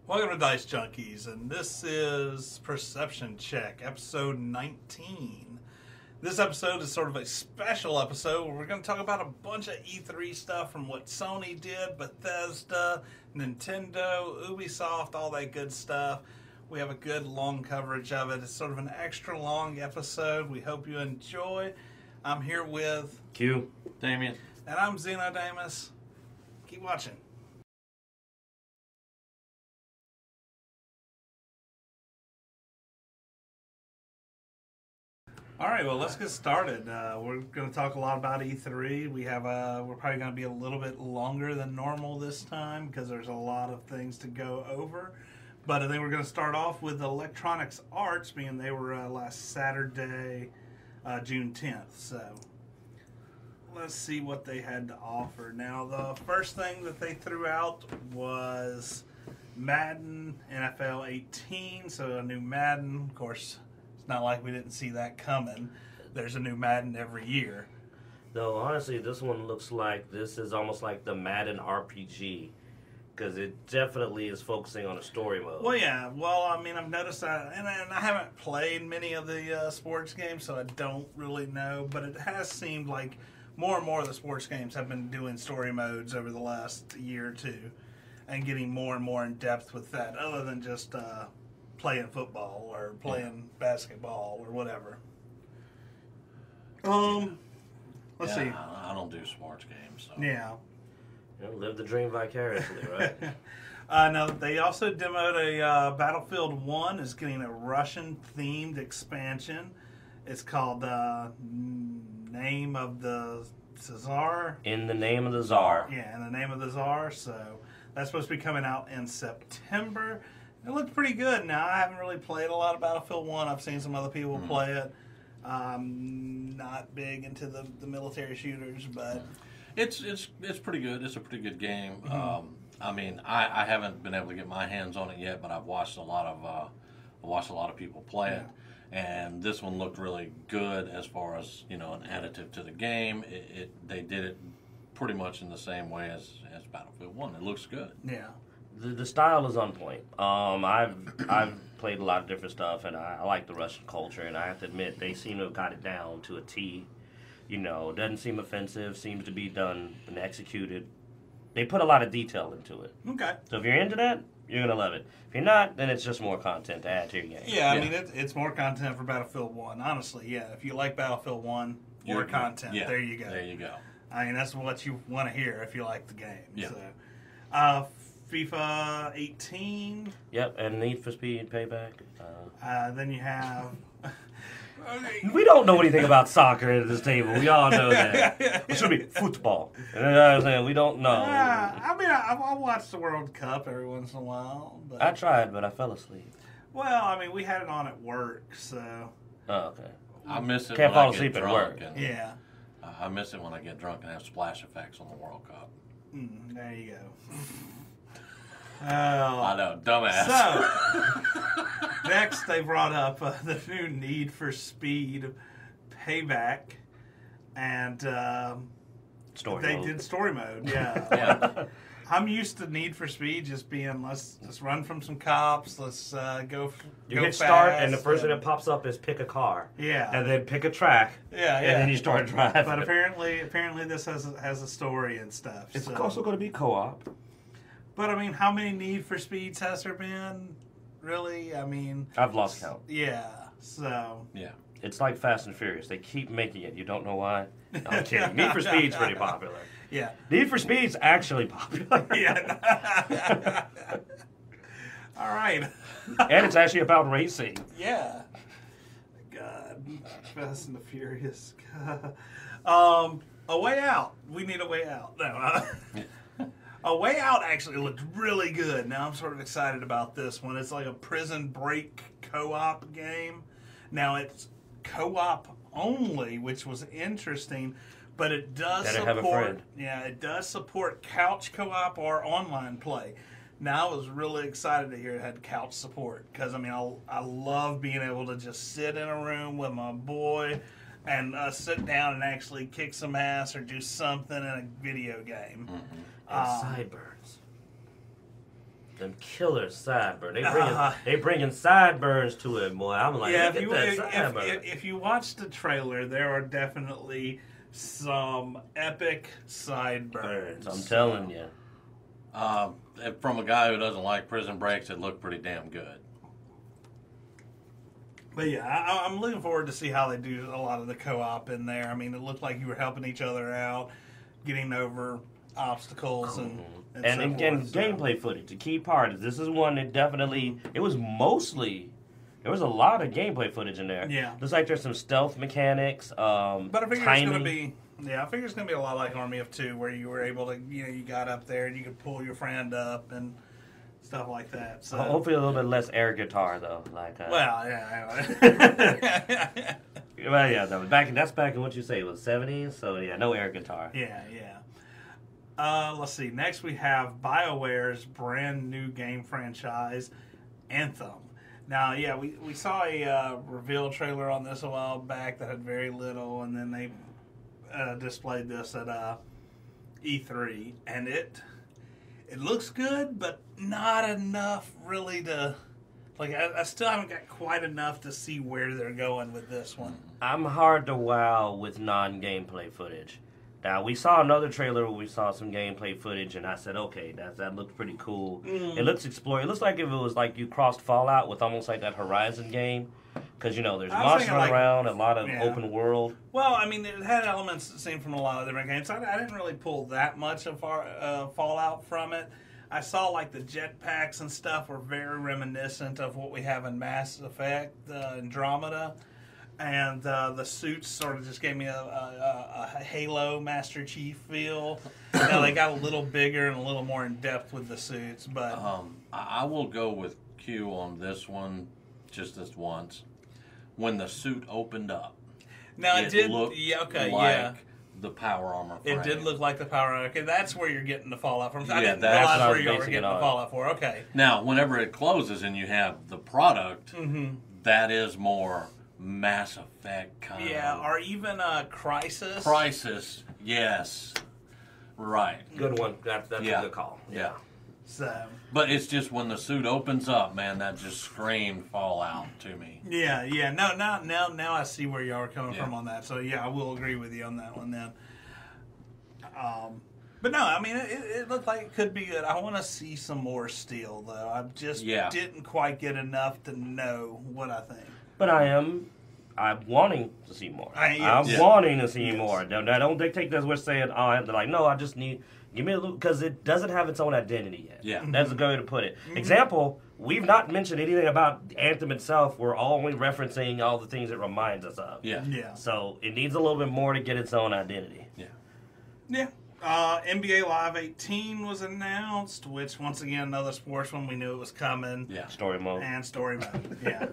Welcome to Dicejunkies, and this is Perception Check, episode 19. This episode is sort of a special episode where we're going to talk about a bunch of E3 stuff from what Sony did, Bethesda, Nintendo, Ubisoft, all that good stuff. We have a good long coverage of it. It's sort of an extra long episode. We hope you enjoy. I'm here with Q, Damien, and I'm Xenodamus. Keep watching. All right, well, let's get started. We're going to talk a lot about E3. We're probably going to be a little bit longer than normal this time because there's a lot of things to go over. But I think we're going to start off with Electronics Arts, being they were last Saturday, June 10th. So let's see what they had to offer. Now, the first thing that they threw out was Madden NFL 18, so a new Madden, of course. It's not like we didn't see that coming. There's a new Madden every year. though honestly, this one looks like this is almost like the Madden RPG because it definitely is focusing on a story mode. Well, yeah. Well, I mean, I've noticed that, and I haven't played many of the sports games, so I don't really know. But it has seemed like more and more of the sports games have been doing story modes over the last year or two, and getting more and more in depth with that, other than just playing football or playing basketball or whatever. Let's see. I don't do sports games. So. Yeah. You know, live the dream vicariously, right? No, they also demoed a Battlefield 1 is getting a Russian-themed expansion. It's called Name of the Tsar. In the name of the Tsar. Yeah, in the name of the Tsar. So that's supposed to be coming out in September. It looked pretty good. Now, I haven't really played a lot of Battlefield 1. I've seen some other people play it. Not big into the military shooters, but It's pretty good. It's a pretty good game. I mean, I haven't been able to get my hands on it yet, but I've watched a lot of people play it, and this one looked really good as far as an additive to the game. They did it pretty much in the same way as Battlefield 1. It looks good. yeah. The style is on point. I've played a lot of different stuff, and I like the Russian culture, and I have to admit they seem to have got it down to a T. It doesn't seem offensive, seems to be done and executed. They put a lot of detail into it. Okay. So if you're into that, you're going to love it. If you're not, then it's just more content to add to your game. Yeah, I mean, it's more content for Battlefield 1, honestly. Yeah, if you like Battlefield 1, more content. Yeah, there you go. There you go. I mean, that's what you want to hear if you like the game. Yeah. So, FIFA 18. Yep, and Need for Speed Payback. Then you have... We don't know anything about soccer at this table. We all know that. It should be football. You know what I'm saying? We don't know. I mean, I watch the World Cup every once in a while. But, I tried, but I fell asleep. well, I mean, we had it on at work, so... Oh, okay. I miss it Can't when fall I get asleep at drunk. work. And, Yeah. I miss it when I get drunk and have splash effects on the World Cup. There you go. I know, dumbass. So, next they brought up the new Need for Speed Payback, and Story they mode. did story mode. Yeah. Yeah. I'm used to Need for Speed just being let's run from some cops, let's go. You go hit start, and the fast, first thing that pops up is pick a car. Yeah. And then pick a track. Yeah, And then you start driving. But apparently this has a story and stuff. It's so. also going to be co-op. But I mean, how many Need for Speeds has there been? Really? I mean, I've lost count. yeah. So Yeah. It's like Fast and Furious. They keep making it. You don't know why. No, I'm kidding. Need for Speed's pretty popular. yeah, Need for Speed's actually popular. yeah. All right. And it's actually about racing. Yeah. God, Fast and the Furious. God. A Way Out. We need a way out. No. A Way Out actually looked really good. Now I'm sort of excited about this one. It's like a prison break co-op game. Now it's co-op only, which was interesting, but it does Better support. have a friend. Yeah, it does support couch co-op or online play. Now I was really excited to hear it had couch support because I mean I love being able to just sit in a room with my boy and sit down and actually kick some ass or do something in a video game. And sideburns. them killer sideburns. They bringing sideburns to it, boy. I'm like, yeah, look at that sideburn. if you watch the trailer, there are definitely some epic sideburns. I'm telling you. From a guy who doesn't like Prison Breaks, it looked pretty damn good. But yeah, I'm looking forward to see how they do a lot of the co-op in there. I mean, it looked like you were helping each other out, getting over obstacles and again, gameplay footage. The key part is this is one that definitely there was a lot of gameplay footage in there. Yeah, looks like there's some stealth mechanics. But I figure it's gonna be. Yeah, I figure it's gonna be a lot like Army of Two, where you were able to, you got up there and you could pull your friend up and stuff like that. So hopefully a little bit less air guitar though. Like well, yeah. Well, yeah, that's back in what you say it was 70s. So yeah, no air guitar. Yeah. Let's see. Next we have BioWare's brand new game franchise, Anthem. Now, yeah, we saw a reveal trailer on this a while back that had very little, and then they displayed this at E3, and it looks good, but not enough really to. Like, I still haven't got quite enough to see where they're going with this one. I'm hard to wow with non-gameplay footage. Now, we saw another trailer where we saw some gameplay footage, and I said, okay, that looked pretty cool. It looks exploring. It looks like if it was like you crossed Fallout with almost like that Horizon game. Because, there's monsters running around, a lot of open world. Well, I mean, it had elements that seemed from a lot of different games. I didn't really pull that much of Fallout from it. I saw, like, the jetpacks and stuff were very reminiscent of what we have in Mass Effect, Andromeda. And the suits sort of just gave me a Halo Master Chief feel. They got a little bigger and a little more in depth with the suits. But I will go with Q on this one just this once. When the suit opened up, now it did look like the power armor frame. It did look like the power armor. Okay, that's where you're getting the Fallout from. I didn't that's realize what where you were getting the Fallout for. Okay. Now, whenever it closes and you have the product, that is more Mass Effect kind of. Or even Crisis. Crisis, yes. Right. Good one. That's a good call. Yeah. So. But it's just when the suit opens up, man, that just screamed Fallout to me. Yeah. No, now I see where you are coming from on that. So, yeah, I will agree with you on that one then. But no, I mean, it looked like it could be good. I want to see some more still, though. I just didn't quite get enough to know what I think. But I'm wanting to see more. I'm wanting to see more. Now, don't dictate that's what saying. No, I just need. Give me a little, because it doesn't have its own identity yet. Yeah. That's a good way to put it. Example, we've not mentioned anything about Anthem itself. We're only referencing all the things it reminds us of. Yeah. So it needs a little bit more to get its own identity. Yeah. NBA Live 18 was announced, which, once again, another sports one. We knew it was coming. Yeah. Story mode. And story mode, yeah.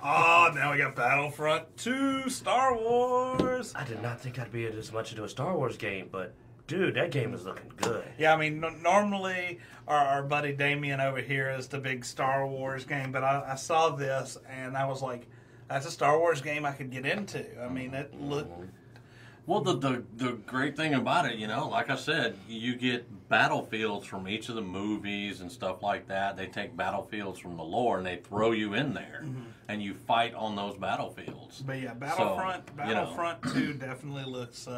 Now we got Battlefront 2, Star Wars. I did not think I'd be as much into a Star Wars game, but... Dude, that game is looking good. Yeah, I mean, normally our buddy Damien over here is the big Star Wars game, but I saw this and I was like, that's a Star Wars game I could get into. I mean, it looked... Well, the great thing about it, like I said, you get battlefields from each of the movies and stuff like that. They take battlefields from the lore and they throw you in there, and you fight on those battlefields. But yeah, Battlefront 2 definitely looks...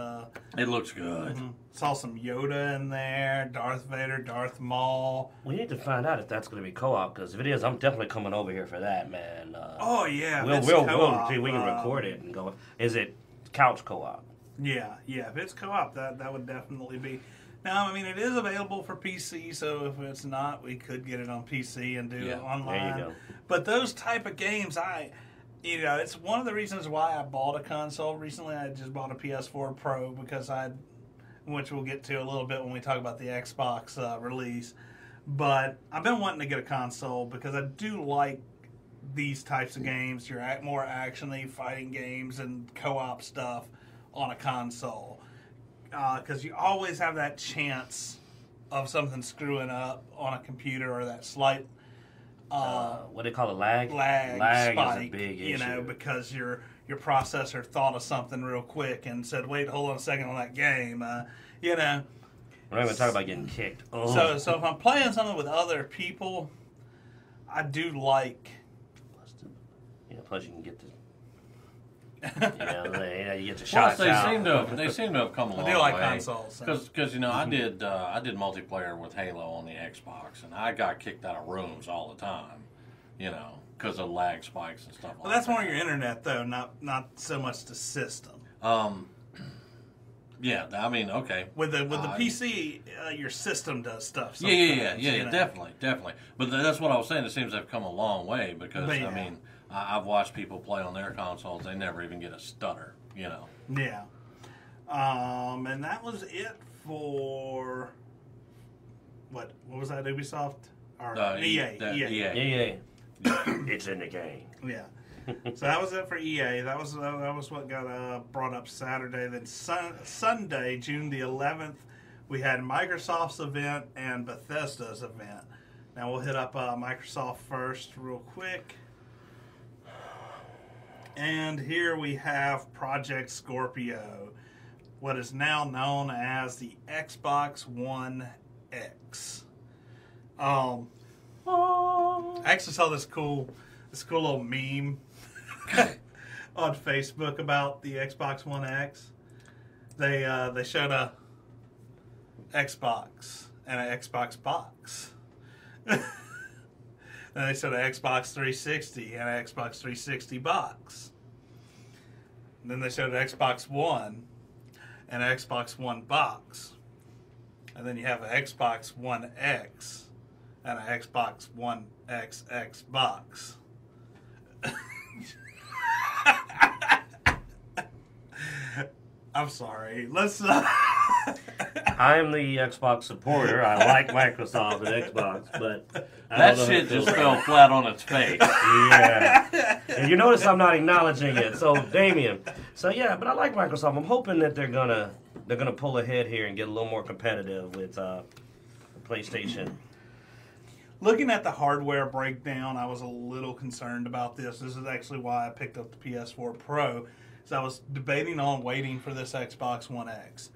it looks good. Saw some Yoda in there, Darth Vader, Darth Maul. We need to find out if that's going to be co-op, because if it is, I'm definitely coming over here for that, man. Oh, yeah. We'll see if we can record it and go. Is it couch co-op? Yeah. If it's co-op, that would definitely be. Now, I mean, it is available for PC, so if it's not, we could get it on PC and do it online. There you go. But those type of games, it's one of the reasons why I bought a console recently. I just bought a PS4 Pro because which we'll get to a little bit when we talk about the Xbox release. But I've been wanting to get a console because I do like these types of games, your more action-y fighting games and co-op stuff on a console, because you always have that chance of something screwing up on a computer, or that slight what do they call it, lag spike, is a big issue. because your processor thought of something real quick and said, wait, hold on a second on that game, We're not even talking about getting kicked. Oh. So if I'm playing something with other people, I do like. Plus you can get the. You get the shots Plus, out. they seem to have come a long I do like way. consoles. Because I did multiplayer with Halo on the Xbox, and I got kicked out of rooms all the time, because of lag spikes and stuff like that. Well, that's more your internet though, not so much the system. Yeah, I mean, okay. With the PC, your system does stuff. Yeah, definitely. But that's what I was saying. It seems to have come a long way because I mean, I've watched people play on their consoles. They never even get a stutter. Yeah. And that was it for what was that? Ubisoft or EA? EA. It's in the game. Yeah. So that was it for EA. That was what got brought up Saturday. Then Sunday, June the 11th, we had Microsoft's event and Bethesda's event. Now we'll hit up Microsoft first real quick. And here we have Project Scorpio, what is now known as the Xbox One X. I actually saw this cool little meme on Facebook about the Xbox One X. They showed a Xbox and an Xbox box. Then they showed an Xbox 360 and an Xbox 360 box. And then they showed an Xbox One and an Xbox One box. And then you have an Xbox One X and an Xbox One XX box. I'm sorry. Let's. I'm the Xbox supporter. I like Microsoft and Xbox, but that shit just fell flat on its face. Yeah. And you notice I'm not acknowledging it. So Damien. So yeah, but I like Microsoft. I'm hoping that they're gonna pull ahead here and get a little more competitive with PlayStation. Looking at the hardware breakdown, I was a little concerned about this. This is actually why I picked up the PS4 Pro. So I was debating on waiting for this Xbox One X.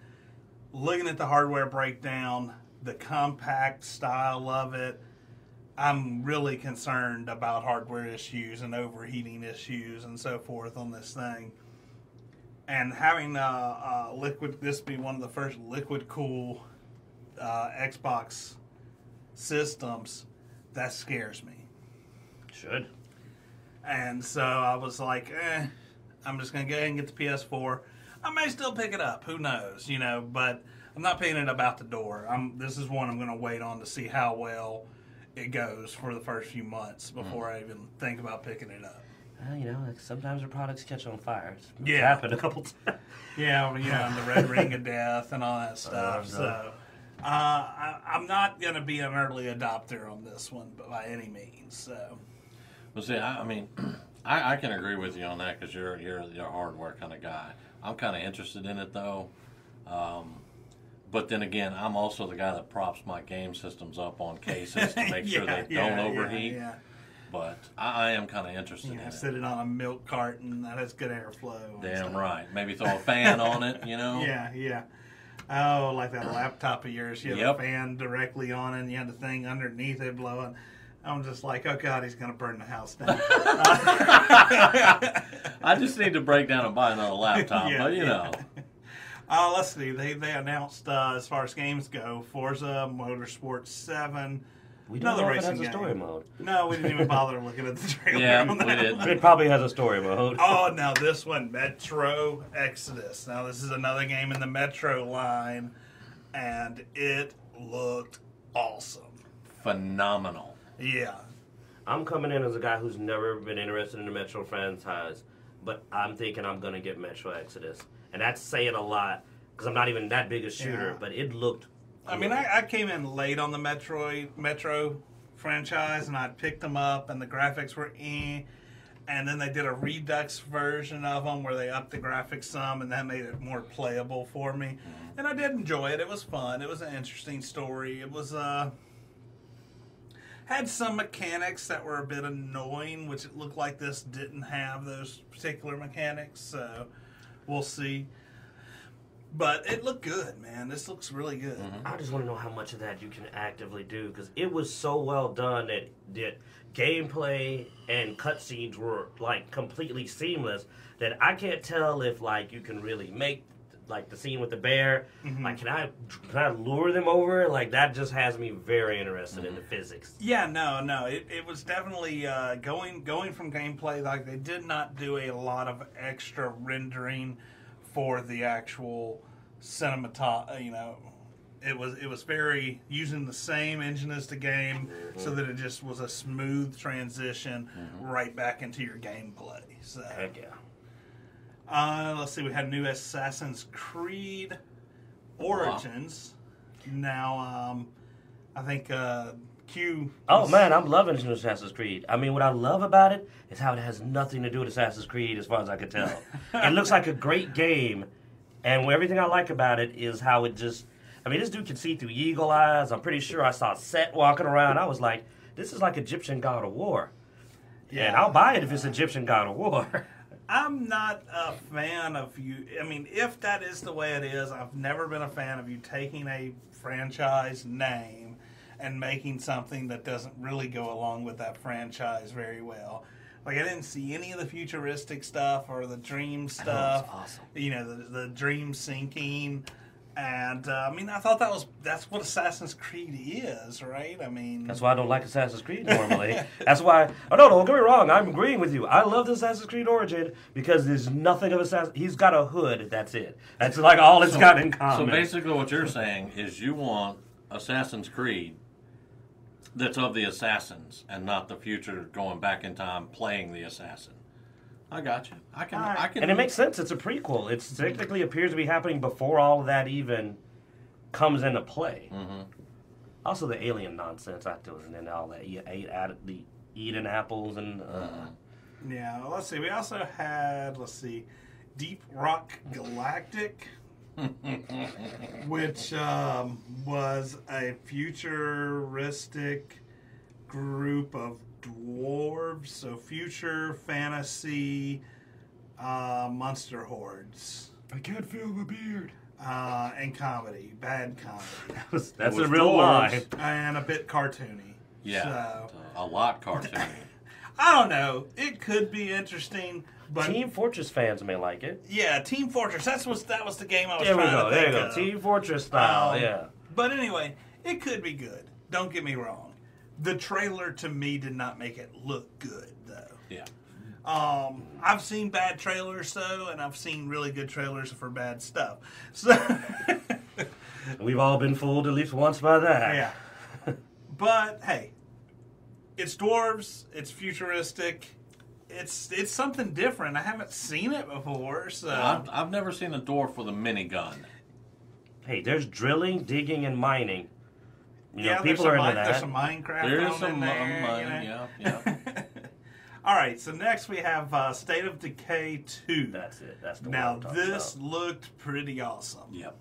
Looking at the hardware breakdown, the compact style of it, I'm really concerned about hardware issues and overheating issues and so forth on this thing. And having this be one of the first liquid cool Xbox systems, that scares me. Should. And so I was like, I'm just going to go ahead and get the PS4. I may still pick it up. Who knows, but I'm not picking it up out the door. This is one I'm going to wait on to see how well it goes for the first few months before I even think about picking it up. Sometimes the products catch on fire. It's Yeah. happened a couple times. Yeah, and the Red Ring of Death and all that stuff. So I'm not going to be an early adopter on this one by any means. So. Well, see, I mean, I can agree with you on that because you're a hardware kind of guy. I'm kind of interested in it though, but then again, I'm also the guy that props my game systems up on cases to make sure they don't overheat. Yeah. But I am kind of interested in it. Sit it on a milk carton that has good airflow. Damn right. Maybe throw a fan on it. Yeah. Oh, like that laptop of yours. You have a fan directly on it, and you have the thing underneath it blowing. I'm just like, oh God, he's going to burn the house down. I just need to break down and buy another laptop, Let's see. They announced, as far as games go, Forza Motorsport 7. We don't know if it has a story mode. No, we didn't even bother looking at the trailer. Yeah, we did. It probably has a story mode. Oh, now this one, Metro Exodus. Now this is another game in the Metro line, and it looked awesome. Phenomenal. Yeah. I'm coming in as a guy who's never been interested in the Metro franchise, but I'm thinking I'm going to get Metro Exodus. And that's saying a lot, because I'm not even that big a shooter, but it looked good. I mean, I came in late on the Metro franchise, and I picked them up, and the graphics were and then they did a Redux version of them where they upped the graphics some, and that made it more playable for me. And I did enjoy it. It was fun. It was an interesting story. It was... had some mechanics that were a bit annoying, which it looked like this didn't have those particular mechanics, so we'll see. But it looked good, man. This looks really good. I just want to know how much of that you can actively do because it was so well done that gameplay and cutscenes were like completely seamless that I can't tell if like you can really make like the scene with the bear. Like, can I lure them over? Like that just has me very interested in the physics. Yeah, no. It was definitely going from gameplay. Like they did not do a lot of extra rendering for the actual cinematography. It was very using the same engine as the game, so that it just was a smooth transition right back into your gameplay. So Heck yeah. let's see, we had new Assassin's Creed Origins. Now, I think Q. Oh man, I'm loving Assassin's Creed. I mean, what I love about it is how it has nothing to do with Assassin's Creed, as far as I can tell. It looks like a great game, and everything I like about it is how it just. I mean, this dude can see through eagle eyes. I'm pretty sure I saw Set walking around. I was like, this is like Egyptian God of War. Yeah, and I'll buy it if it's Egyptian God of War. I'm not a fan of you. I mean, if that is the way it is, I've never been a fan of you taking a franchise name and making something that doesn't really go along with that franchise very well. Like, I didn't see any of the futuristic stuff or the dream stuff. Awesome. The dream syncing. And, I mean, I thought that's what Assassin's Creed is, right? I mean... That's why I don't like Assassin's Creed normally. That's why... Oh, no, don't get me wrong. I'm agreeing with you. I love the Assassin's Creed Origin because there's nothing of Assassin's... He's got a hood. That's it. That's like all it's got in common. So basically what you're saying is you want Assassin's Creed that's of the assassins and not the future going back in time playing the assassin. I got you. I can. And it makes sense. It's a prequel. It technically appears to be happening before all of that even comes into play. Also, the alien nonsense I threw in all that. The Eden apples and. Yeah. Let's see. We also had Deep Rock Galactic, which was a futuristic group of dwarves, so future fantasy monster hordes. I can't feel my beard. And comedy, bad comedy. That's a real line. And a bit cartoony. Yeah, so, a lot cartoony. I don't know. It could be interesting, but Team Fortress fans may like it. Yeah, Team Fortress. That was the game I was There we trying go. to There think you go. of. Team Fortress style. Yeah. But anyway, it could be good. Don't get me wrong. The trailer to me did not make it look good, though. Yeah. I've seen bad trailers, though, and I've seen really good trailers for bad stuff. So We've all been fooled at least once by that. yeah. But hey, it's dwarves. It's futuristic. It's something different. I haven't seen it before, so I've never seen a dwarf with a minigun. Hey, there's drilling, digging, and mining. People there's are into that. There's some Minecraft. There is on some in there, mining, yeah. All right, so next we have State of Decay 2. That's it. That's the Now, one I'm talking this about. looked pretty awesome. Yep.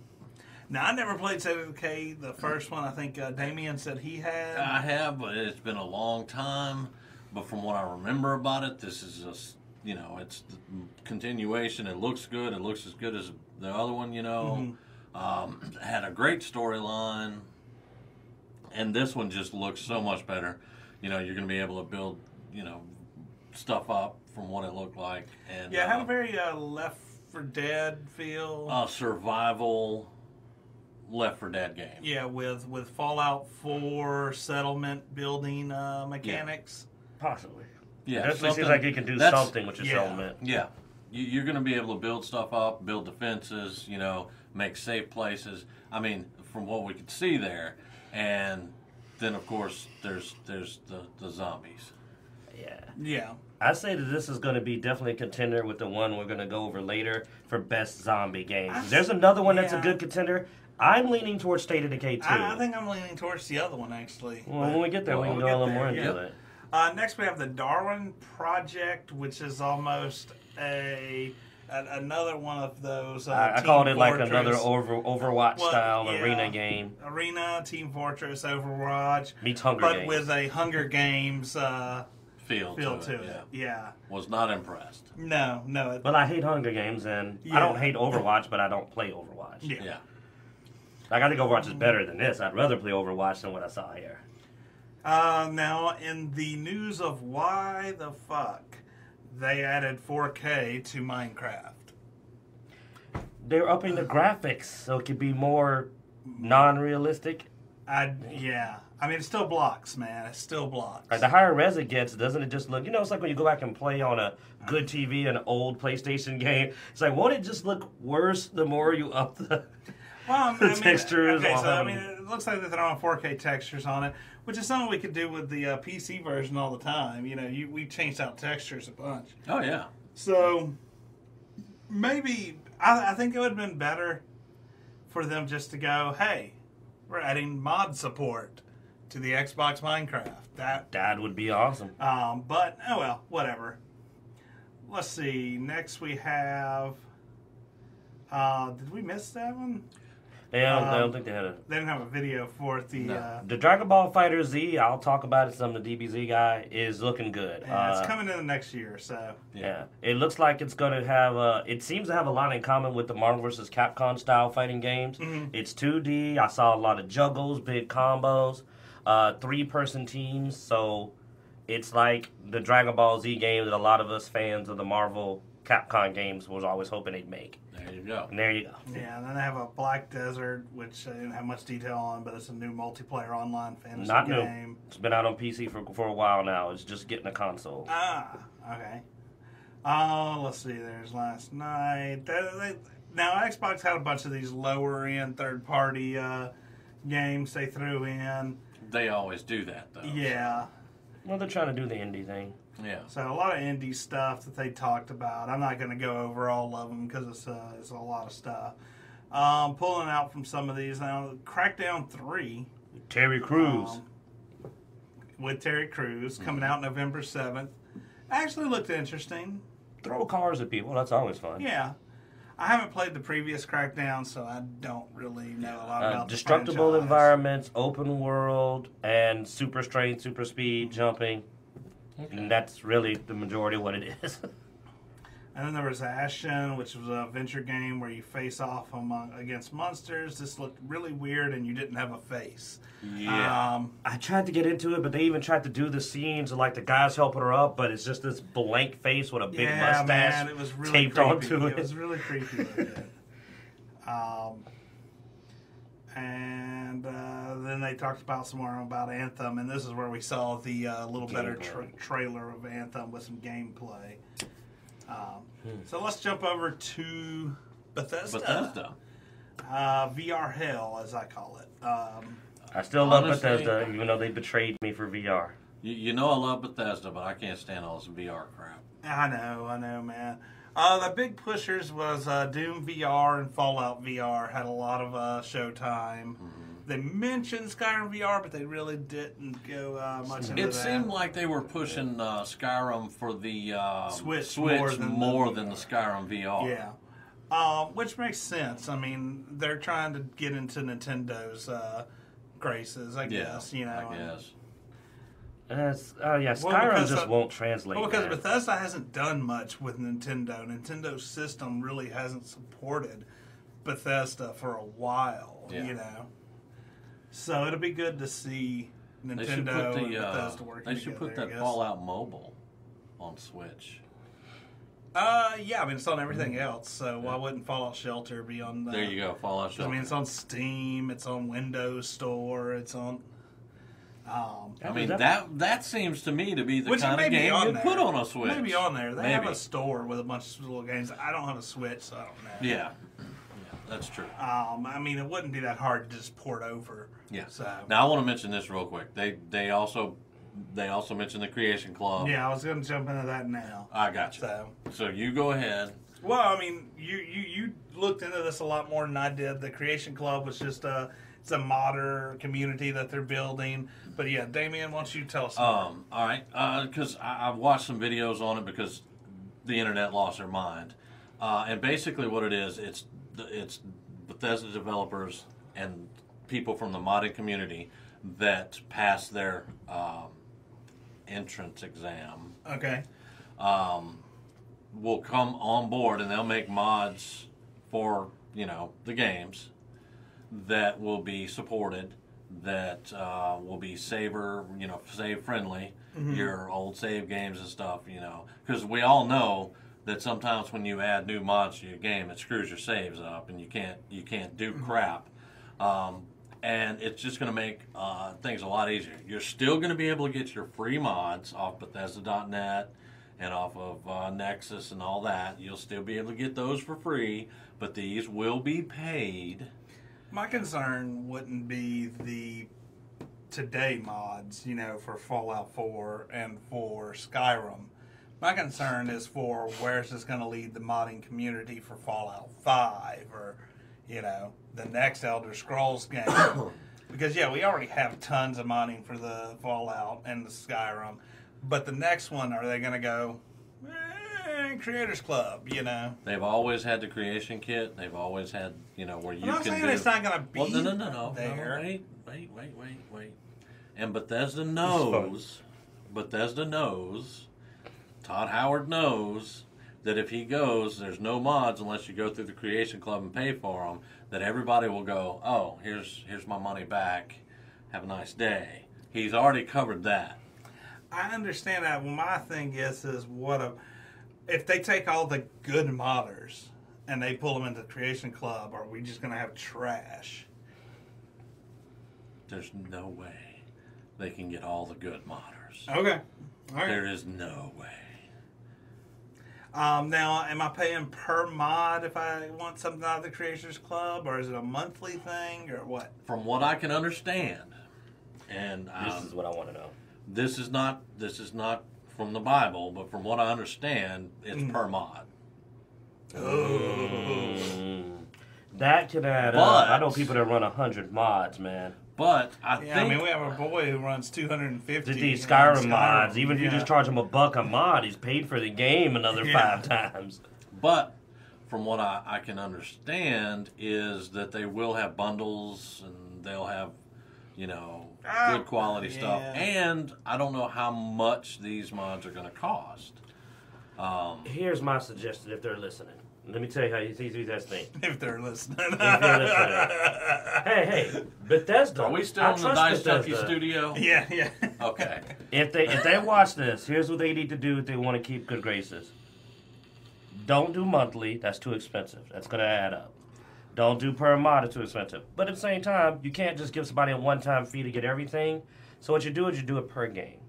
Now, I never played State of Decay, the first one. I think Damien said he had. I have, but it's been a long time. But from what I remember about it, this is just, it's the continuation. It looks good. It looks as good as the other one, had a great storyline. And this one just looks so much better. You're going to be able to build, stuff up from what it looked like. And Yeah, it had a very Left 4 Dead feel. Survival Left 4 Dead game. Yeah, with Fallout 4 settlement building mechanics. Possibly. Yeah, It definitely seems like it can do something with your settlement. Yeah. You're going to be able to build stuff up, build defenses, make safe places. I mean, from what we could see there. And then, of course, there's the zombies. Yeah. Yeah. I say that this is going to be definitely a contender with the one we're going to go over later for best zombie games. There's another one that's a good contender. I'm leaning towards State of Decay 2. I think I'm leaning towards the other one, actually. Well, when we get there, we can go a little more into it. Next, we have the Darwin Project, which is almost another one of those. I called it like another Overwatch style arena game. Arena, Team Fortress, Overwatch. Meets Hunger but Games. with a Hunger Games feel to it. Yeah. Was not impressed. No. Well, I hate Hunger Games, and I don't hate Overwatch, but I don't play Overwatch. Yeah. Like, I think Overwatch is better than this. I'd rather play Overwatch than what I saw here. Now, in the news of why the fuck they added 4K to Minecraft. They're upping the graphics so it could be more non-realistic. Yeah. I mean, it's still blocks, man. It's still blocks. Like, the higher res it gets, doesn't it just look... it's like when you go back and play on a good TV an old PlayStation game. It's like, won't it just look worse the more you up the, textures? Okay, so, it looks like they're throwing 4K textures on it, which is something we could do with the PC version all the time. We changed out textures a bunch. Oh, yeah. So, maybe... I think it would have been better for them just to go, hey, we're adding mod support to the Xbox Minecraft. That would be awesome. But, oh well, whatever. Let's see. Next we have... did we miss that one? I don't think they had They didn't have a video for it. The Dragon Ball Fighter Z, I'll talk about it some. The DBZ guy is looking good. Yeah, it's coming in the next year, so... Yeah. It looks like it's going to have... it seems to have a lot in common with the Marvel vs. Capcom style fighting games. Mm-hmm. It's 2D. I saw a lot of juggles, big combos, 3-person teams. So it's like the Dragon Ball Z game that a lot of us fans of the Marvel Capcom games was always hoping they'd make. There you go. And there you go. Yeah, and then they have a Black Desert, which I didn't have much detail on, but it's a new multiplayer online fantasy Not game. new. It's been out on PC for a while now. It's just getting a console. Okay. Let's see. There's last night. Now, Xbox had a bunch of these lower-end third-party games they threw in. They always do that, though. Yeah. Well, they're trying to do the indie thing. Yeah. So a lot of indie stuff that they talked about. I'm not going to go over all of them because it's a lot of stuff. Pulling out from some of these now, Crackdown 3. Terry Crews. With Terry Crews coming out November 7th. Actually looked interesting. Throw cars at people. That's always fun. Yeah. I haven't played the previous Crackdown, so I don't really know a lot about destructible the franchise. environments, open world, and super strength, super speed, jumping. Okay. And that's really the majority of what it is. And then there was Ashen, which was a venture game where you face off against monsters. This looked really weird, and you didn't have a face. Yeah. I tried to get into it, but they even tried to do the scenes of like the guys helping her up, but it's just this blank face with a big mustache man, it was really taped creepy. onto it. It was really creepy looking. And then they talked about some more about Anthem, and this is where we saw the little better trailer of Anthem with some gameplay. So let's jump over to Bethesda. VR Hell, as I call it. I still love Bethesda, even though they betrayed me for VR. You know I love Bethesda, but I can't stand all this VR crap. I know, man. The big pushers was Doom VR and Fallout VR had a lot of showtime. Mm-hmm. They mentioned Skyrim VR, but they really didn't go much into that. It seemed like they were pushing Skyrim for the Switch more than the Skyrim VR. Yeah. Which makes sense. I mean, they're trying to get into Nintendo's graces, I guess. I guess. Skyrim just won't translate. Well, because Bethesda hasn't done much with Nintendo. Nintendo's system really hasn't supported Bethesda for a while, So it'll be good to see Nintendo and Bethesda working together. They should put that Fallout Mobile on Switch. Yeah, I mean, it's on everything else, so why wouldn't Fallout Shelter be on... there you go, Fallout Shelter. I mean, it's on Steam, it's on Windows Store, it's on... I mean, that seems to me to be the kind of game you put on a Switch. Maybe on there. They have a store with a bunch of little games. I don't have a Switch, so I don't know. Yeah, that's true. I mean, it wouldn't be that hard to just port over. Yeah. So. Now, I want to mention this real quick. They also mentioned the Creation Club. Yeah, I was going to jump into that now. I got you. So you go ahead. Well, I mean, you looked into this a lot more than I did. The Creation Club was just it's a modder community that they're building. But yeah, Damien, why don't you tell us more? All right, because I've watched some videos on it because the internet lost their mind. And basically what it is, it's Bethesda developers and people from the modding community that pass their entrance exam Okay. will come on board, and they'll make mods for the games that will be supported, that will be save friendly, your old save games and stuff, because we all know that sometimes when you add new mods to your game, it screws your saves up, and you can't do crap. And it's just going to make things a lot easier. You're still going to be able to get your free mods off Bethesda.net and off of Nexus and all that. You'll still be able to get those for free, but these will be paid. My concern wouldn't be the today mods, for Fallout 4 and for Skyrim. My concern is for where's this going to lead the modding community for Fallout 5 or, the next Elder Scrolls game. Because, we already have tons of modding for the Fallout and the Skyrim. But the next one, are they going to go, Creators Club, They've always had the creation kit. They've always had, where you can do... I'm not saying it's not going to be no, there. Wait. And Bethesda knows, Todd Howard knows that if he goes, there's no mods unless you go through the creation club and pay for them, that everybody will go, oh, here's my money back. Have a nice day. He's already covered that. I understand that. Well, my thing is if they take all the good modders and they pull them into the creation club, are we just going to have trash? There's no way they can get all the good modders. Okay. All right. There is no way. Now, am I paying per mod if I want something out of the Creators Club, or is it a monthly thing, or what? From what I can understand, and this is what I want to know. This is not from the Bible, but from what I understand, it's per mod. That could add up. I know people that run 100 mods, man. But I think we have a boy who runs 250. These Skyrim mods, even if you just charge him $1 a mod, he's paid for the game another 5 times. But from what I can understand is that they will have bundles and they'll have, good quality stuff. And I don't know how much these mods are going to cost. Here's my suggestion if they're listening. Let me tell you how you see that thing. If they're listening. Hey, Bethesda. Are we still in the Dicejunkies studio? Yeah. Okay. If they watch this, here's what they need to do if they want to keep good graces. Don't do monthly. That's too expensive. That's going to add up. Don't do per mod. It's too expensive. But at the same time, you can't just give somebody a one-time fee to get everything. So what you do is you do it per game.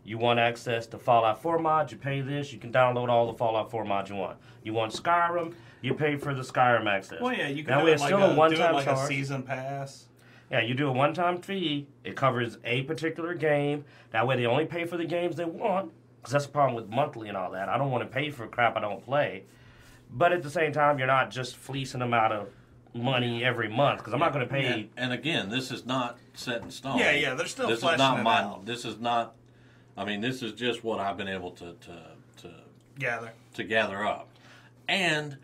You want access to Fallout 4 mods, you pay this. You can download all the Fallout 4 mods you want. You want Skyrim, you pay for the Skyrim access. Well, yeah, you can now, do it still a one-time a charge. season pass. Yeah, you do a one-time fee. It covers a particular game. That way they only pay for the games they want. Because that's the problem with monthly and all that. I don't want to pay for crap I don't play. But at the same time, you're not just fleecing them out of money every month. Because I'm not going to pay... And again, this is not set in stone. Yeah, they're still fleshing it out. This is not... this is just what I've been able to gather up. And,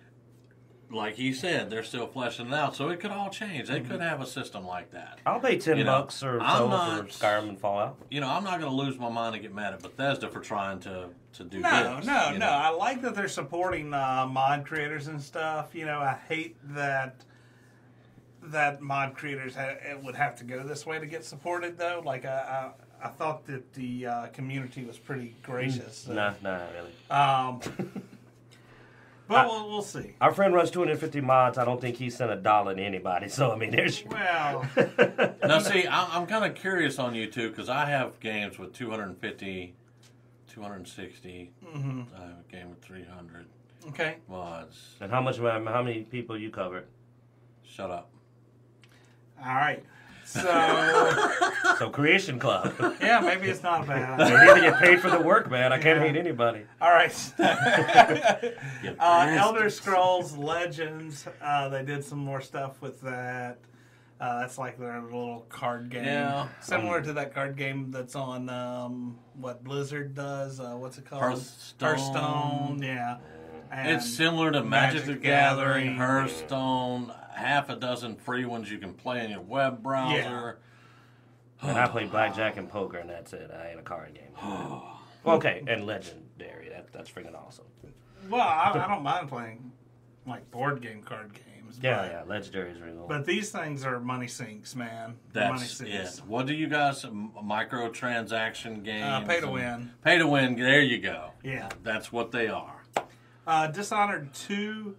like he said, they're still fleshing it out, so it could all change. They could have a system like that. I'll pay $10 or so for Skyrim and Fallout. I'm not going to lose my mind and get mad at Bethesda for trying to do this. No. I like that they're supporting mod creators and stuff. I hate that mod creators would have to go this way to get supported, though. Like, I thought that the community was pretty gracious. So. Nah, really. But we'll see. Our friend runs 250 mods. I don't think he sent $1 to anybody. So, there's... Well... Now, see, I'm kind of curious on you, too, because I have games with 250, 260. Mm-hmm. I have a game with 300 mods. And how many people you covered? Shut up. All right. So Creation Club. Yeah, maybe it's not bad. They need to get paid for the work, man. I can't hate anybody. All right. Elder Scrolls Legends. They did some more stuff with that. That's like their little card game. Yeah. Similar to that card game that's on what Blizzard does. What's it called? Hearthstone. Yeah. And it's similar to Magic the Gathering, Hearthstone. Half a dozen free ones you can play in your web browser. And I play blackjack and poker, and that's it. I ain't a card game. Okay, and legendary. That's freaking awesome. Well, I don't mind playing like board game card games. Yeah, yeah, legendary is really cool. But these things are money sinks, man. Money That's sinks. it. What do you guys, microtransaction games? Pay to win. Pay to win, there you go. Yeah. That's what they are. Dishonored 2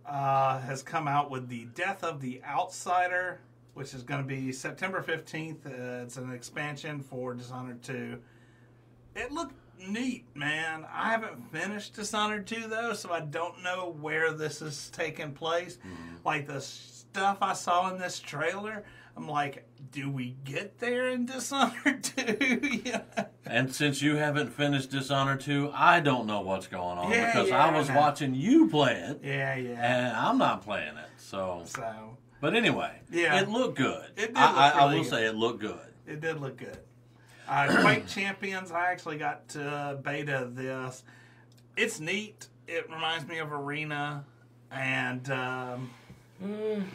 has come out with the Death of the Outsider, which is going to be September 15th. It's an expansion for Dishonored 2. It looked neat, man. I haven't finished Dishonored 2, though, so I don't know where this is taking place. Like, the stuff I saw in this trailer, I'm like, do we get there in Dishonored 2? Yeah. And since you haven't finished Dishonored 2, I don't know what's going on Yeah, because yeah, I was I know. watching you play it, Yeah, yeah. and I'm not playing it. So, but anyway, Yeah. it looked good. It did I look really will good. say it looked good. It did look good. Quake Champions, I actually got to beta this. It's neat. It reminds me of Arena, and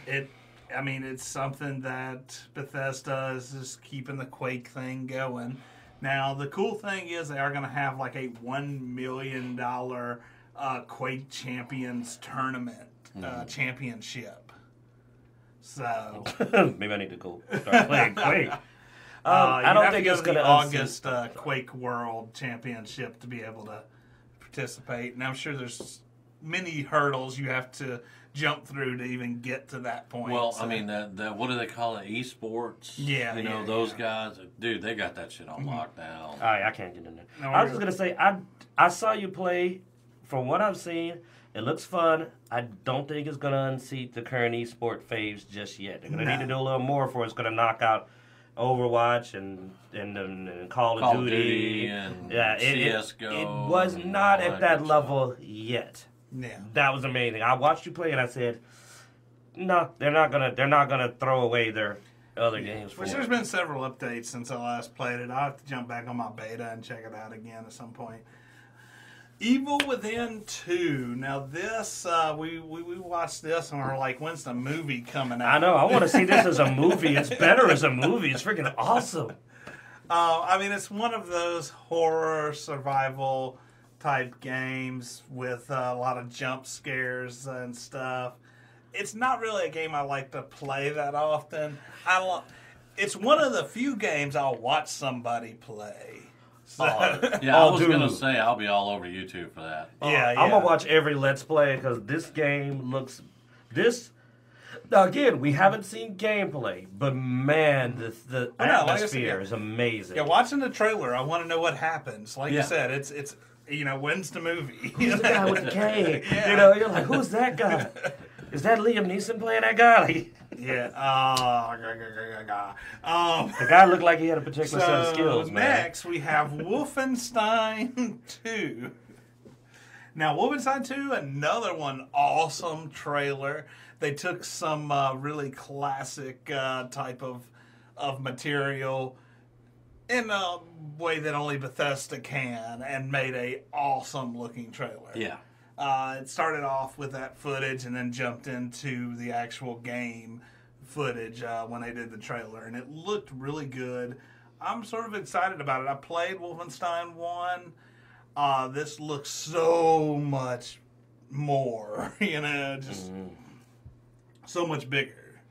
it's something that Bethesda is just keeping the Quake thing going. Now, the cool thing is they are going to have like a $1 million Quake Champions tournament championship. So maybe I need to go start playing Quake. I you don't have think to go it's to the going to August Quake World Championship to be able to participate, and I'm sure there's many hurdles you have to jump through to even get to that point. Well, so. I mean, the what do they call it? Esports. Yeah, you know yeah, those yeah. guys, dude. They got that shit on lockdown. I can't get in there. No, I was just gonna say I saw you play. From what I've seen, it looks fun. I don't think it's gonna unseat the current esport phase just yet. They're gonna need to do a little more before it's gonna knock out Overwatch and Call of Duty and yeah, CS:GO. It was not at that level yet. Yeah. That was amazing. I watched you play and I said, no, they're not gonna throw away their other games for Which it. there's been several updates since I last played it. I'll have to jump back on my beta and check it out again at some point. Evil Within 2. Now this, we watched this and we're like, when's the movie coming out? I know. I want to see this as a movie. It's better as a movie. It's freaking awesome. It's one of those horror survival type games with a lot of jump scares and stuff. It's not really a game I like to play that often. It's one of the few games I'll watch somebody play. So, Yeah, I was gonna say I'll be all over YouTube for that. yeah. I'm gonna watch every Let's Play because this game looks. Now again, we haven't seen gameplay, but man, the I know, like I said, atmosphere yeah. is amazing. Yeah, watching the trailer, I want to know what happens. Like Yeah. you said, it's when's the movie? Who's the guy with the cane? Yeah. You're like, who's that guy? Is that Liam Neeson playing that guy? Like, Yeah. the guy looked like he had a particular set of skills, man. Next, we have Wolfenstein 2. Now, Wolfenstein 2, another one awesome trailer. They took some really classic type of material in a way that only Bethesda can and made a awesome looking trailer. Yeah. It started off with that footage and then jumped into the actual game footage when they did the trailer, and it looked really good. I'm sort of excited about it. I played Wolfenstein 1. This looks so much more, just so much bigger.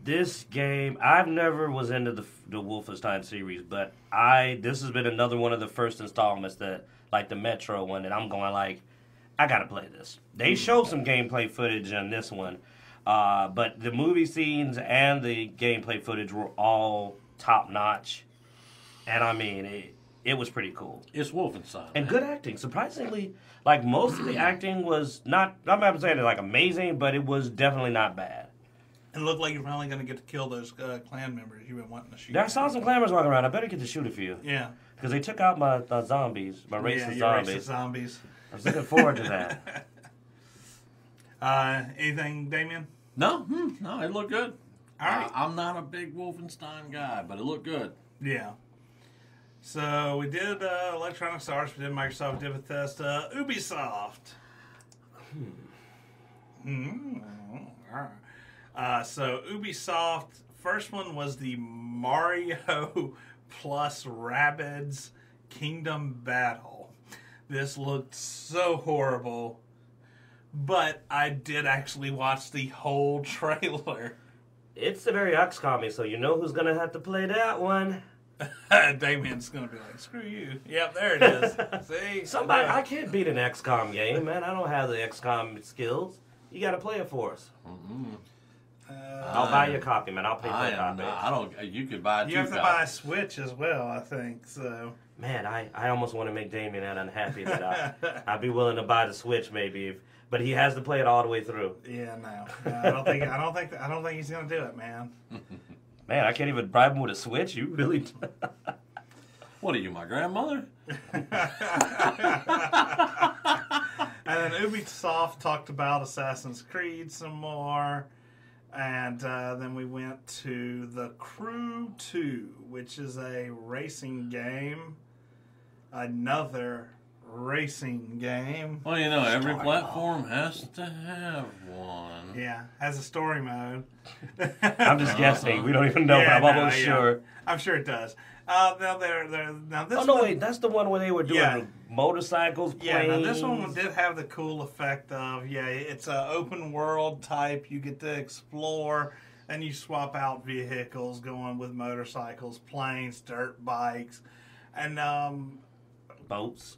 This game, I've never was into the Wolfenstein series, but this has been another one of the first installments that, like the Metro one, that I'm going like, I gotta play this. They showed some gameplay footage on this one, but the movie scenes and the gameplay footage were all top notch, and I mean it was pretty cool. It's Wolfenstein. And good acting. Surprisingly, like most of the acting was not. I'm not saying it's like amazing, but it was definitely not bad. It looked like you're finally going to get to kill those clan members you've been wanting to shoot. I saw some clammers walking around. I better get to shoot a few. Yeah. Because they took out my zombies, my racist zombies. Racist zombies. I was looking forward to that. Anything, Damien? No, it looked good. All right. I'm not a big Wolfenstein guy, but it looked good. Yeah. So we did Electronic Arts, we did Microsoft, we did Bethesda, Ubisoft. So Ubisoft, first one was the Mario plus Rabbids Kingdom Battle. This looked so horrible, but I did actually watch the whole trailer. It's a very XCOM-y, so you know who's going to have to play that one. Damien's going to be like, screw you. Yep, there it is. See? Somebody, I can't beat an XCOM game, man. I don't have the XCOM skills. You got to play it for us. I'll buy you a copy, man. I'll pay for a copy. I don't. You could buy 2 You have to buy a Switch as well, I think. So, man, I almost want to make Damien that unhappy that I'd be willing to buy the Switch maybe, but he has to play it all the way through. Yeah, no, I don't think he's gonna do it, man. Man, I can't even bribe him with a Switch. You really? What are you, my grandmother? And then Ubisoft talked about Assassin's Creed some more. And then we went to The Crew 2, which is a racing game. Another racing game. Well, you know, every platform has to have one. Yeah, has a story mode. I'm just guessing. We don't even know, but I'm almost sure. I'm sure it does. Now this oh, no, wait. That's the one where they were doing motorcycles, planes. Yeah, now this one did have the cool effect of, it's an open world type. You get to explore, and you swap out vehicles going with motorcycles, planes, dirt bikes, and boats,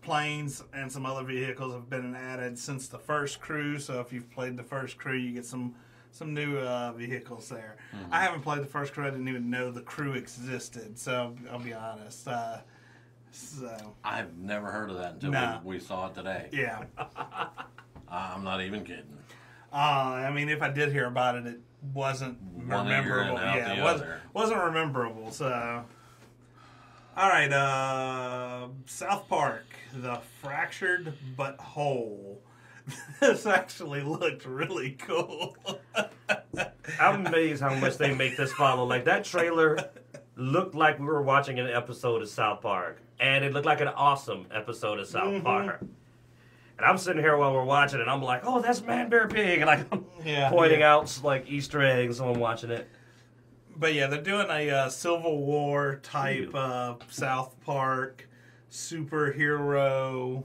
planes, and some other vehicles have been added since the first Crew. So if you've played the first Crew, you get some new vehicles there. Mm-hmm. I haven't played the first Crew. I didn't even know the Crew existed, so I'll be honest. So I've never heard of that until we saw it today. Yeah. I'm not even kidding. I mean, if I did hear about it, it wasn't memorable. Wasn't rememberable. So, all right, South Park, The Fractured But Whole. This actually looked really cool. I'm amazed how much they make this follow. Like, that trailer looked like we were watching an episode of South Park. And it looked like an awesome episode of South Park. And I'm sitting here while we're watching it, I'm like, oh, that's Man Bear Pig. And I'm pointing out, like, Easter eggs while I'm watching it. But, yeah, they're doing a Civil War type South Park superhero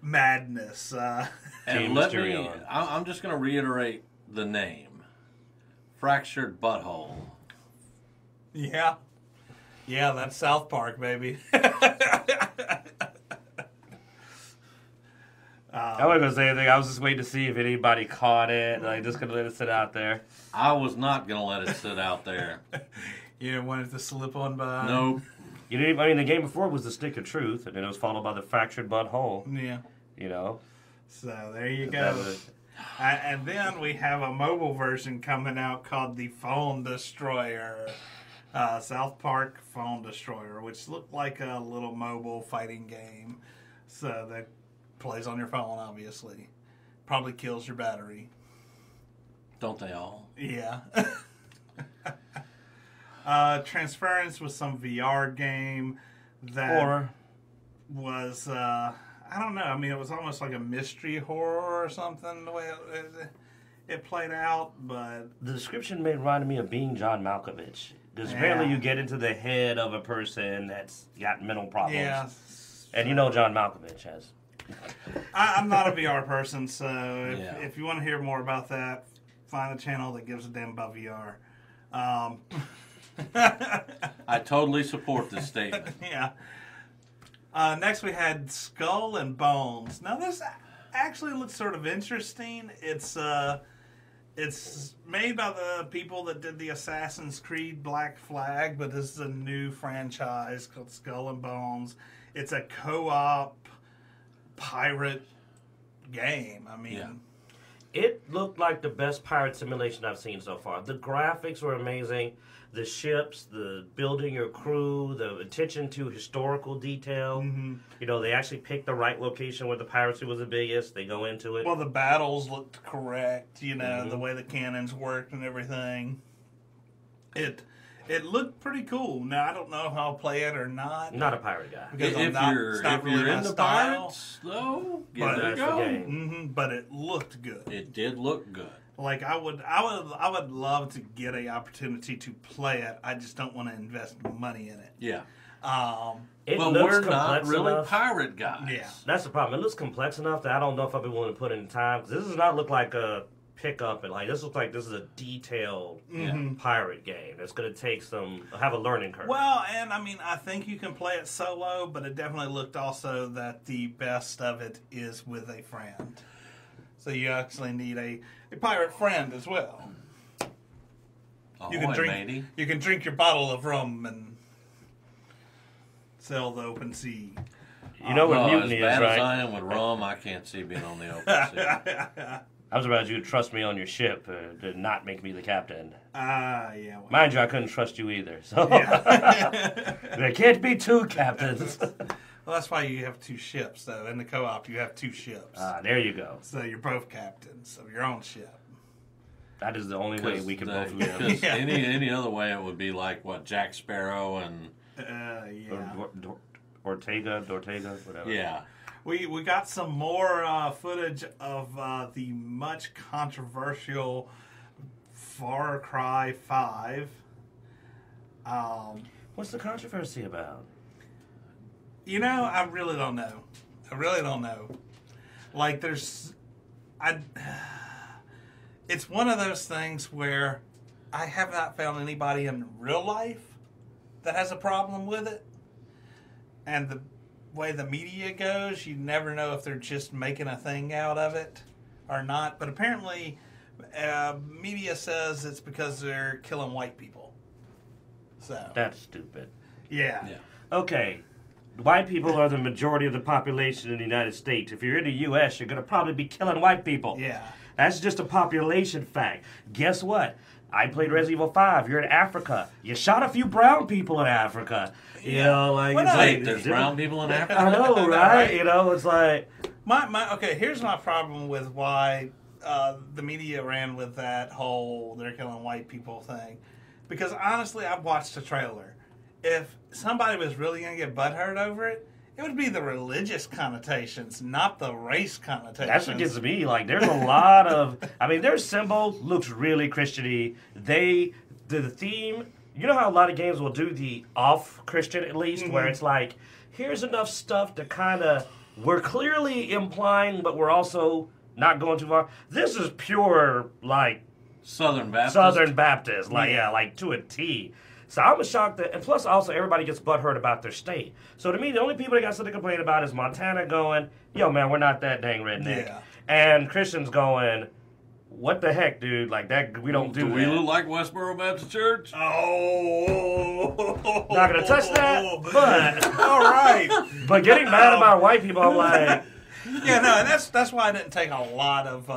madness. And I'm just going to reiterate the name. Fractured Butthole. Yeah. Yeah, that's South Park, baby. I wasn't going to say anything. I was just waiting to see if anybody caught it. Like, just going to let it sit out there. I was not going to let it sit out there. You didn't want it to slip on by? Nope. You didn't, I mean, the game before was The Stick of Truth, and then it was followed by The Fractured Butthole. Yeah. You know? So, there you go. And then we have a mobile version coming out called The Phone Destroyer. South Park Phone Destroyer, which looked like a little mobile fighting game. So that plays on your phone, obviously. Probably kills your battery. Don't they all? Yeah. Transference was some VR game that was, I don't know. I mean, it was almost like a mystery horror or something, the way it played out, but... The description reminded me of Being John Malkovich. Because apparently you get into the head of a person that's got mental problems. Yeah. And you know John Malkovich has. I'm not a VR person, so if you want to hear more about that, find a channel that gives a damn about VR. I totally support this statement. Yeah. Next we had Skull and Bones. Now this actually looks sort of interesting. It's made by the people that did the Assassin's Creed Black Flag, but this is a new franchise called Skull and Bones. It's a co-op pirate game. I mean... It looked like the best pirate simulation I've seen so far. The graphics were amazing. The ships, the building your crew, the attention to historical detail. Mm-hmm. You know, they actually picked the right location where the piracy was the biggest. They go into it. Well, the battles looked correct, you know, the way the cannons worked and everything. It looked pretty cool. Now, I don't know if I'll play it or not. Not a pirate guy. Because if you're into pirates, though, give it a go. Mm-hmm, but it looked good. It did look good. Like I would love to get an opportunity to play it. I just don't want to invest money in it. Yeah. It But looks we're not complex really enough. pirate guys. Yeah. That's the problem. It looks complex enough that I don't know if I'll be willing to put in time. 'Cause this does not look like a pickup, and like this looks like this is a detailed pirate game. It's going to take have a learning curve. Well, and I mean, I think you can play it solo, but it definitely looked also that the best of it is with a friend. So you actually need a pirate friend as well. Ahoy, You can drink. matey. You can drink your bottle of rum and sail the open sea. You know what Well, mutiny as is, bad as I right? am with rum, I can't see being on the open sea. I was about you to trust me on your ship to not make me the captain. Yeah. Well, Mind you, I couldn't trust you either. So yeah. there can't be two captains. Well, that's why you have two ships, though. In the co-op, you have two ships. There you go. So you're both captains of your own ship. That is the only way we can both live. Because Yeah. any other way, it would be like, what, Jack Sparrow and... Yeah. Ortega, whatever. Yeah. We got some more footage of the much controversial Far Cry 5. What's the controversy about? You know, I really don't know. Like, it's one of those things where I have not found anybody in real life that has a problem with it. And the way the media goes, you never know if they're just making a thing out of it or not. But apparently, media says it's because they're killing white people. So That's stupid. yeah. Okay, white people are the majority of the population in the United States. If you're in the U.S., you're going to probably be killing white people. Yeah. That's just a population fact. Guess what? I played Resident Evil 5. You're in Africa. You shot a few brown people in Africa. You know, like, Well, it's no, like There's brown people in Africa? I know, right? You know, it's like Okay, here's my problem with why the media ran with that whole they're killing white people thing. Because honestly, I've watched the trailer. If somebody was really going to get butthurt over it, it would be the religious connotations, not the race connotations. that's what gets me. Like, there's a lot of. I mean, their symbol looks really Christian-y. The theme. You know how a lot of games will do the off Christian at least, where it's like, here's enough stuff to kind of we're clearly implying, but we're also not going too far. This is pure like Southern Baptist? Southern Baptist, like Yeah. like to a T. So I'm shocked that, and plus also everybody gets butthurt about their state. So to me, the only people that got something to complain about is Montana going, yo man, we're not that dang redneck, Yeah. and Christians going, what the heck, dude? Like that, we don't do we that. look like Westboro Baptist Church? Oh. Not gonna touch that, but All right. but getting mad about white people, I'm like, Yeah, no, and that's why I didn't take a lot of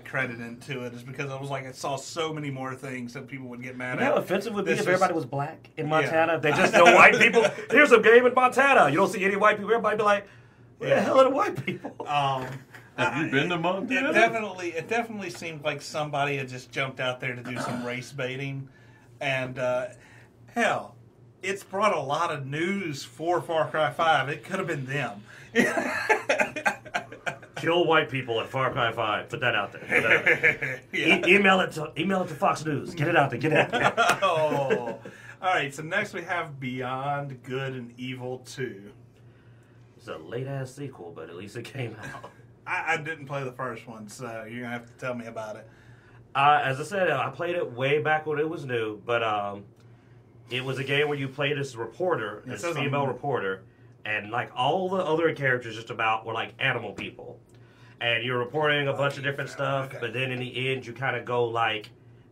credit into it, is because I was like, I saw so many more things that people would get mad how at. offensive would be This if was- everybody was black in Montana. If they just know white people. Here's a game in Montana. You don't see any white people. Everybody be like, where the hell are the white people? Have you been to Montana? It definitely seemed like somebody had just jumped out there to do some race baiting, and hell, it's brought a lot of news for Far Cry 5. It could have been them. Kill white people at Far Cry 5. Put that out there. Put that out there. Yeah. Email it to Fox News. Get it out there. Get it out there. Oh. All right, so next we have Beyond Good and Evil 2. It's a late ass sequel, but at least it came out. I didn't play the first one, so you're going to have to tell me about it. As I said, I played it way back when it was new, but it was a game where you played as a reporter, It this says female on- reporter, and like all the other characters just about were like animal people. And you're reporting a bunch of different stuff, okay. but then in the end you kind of go like,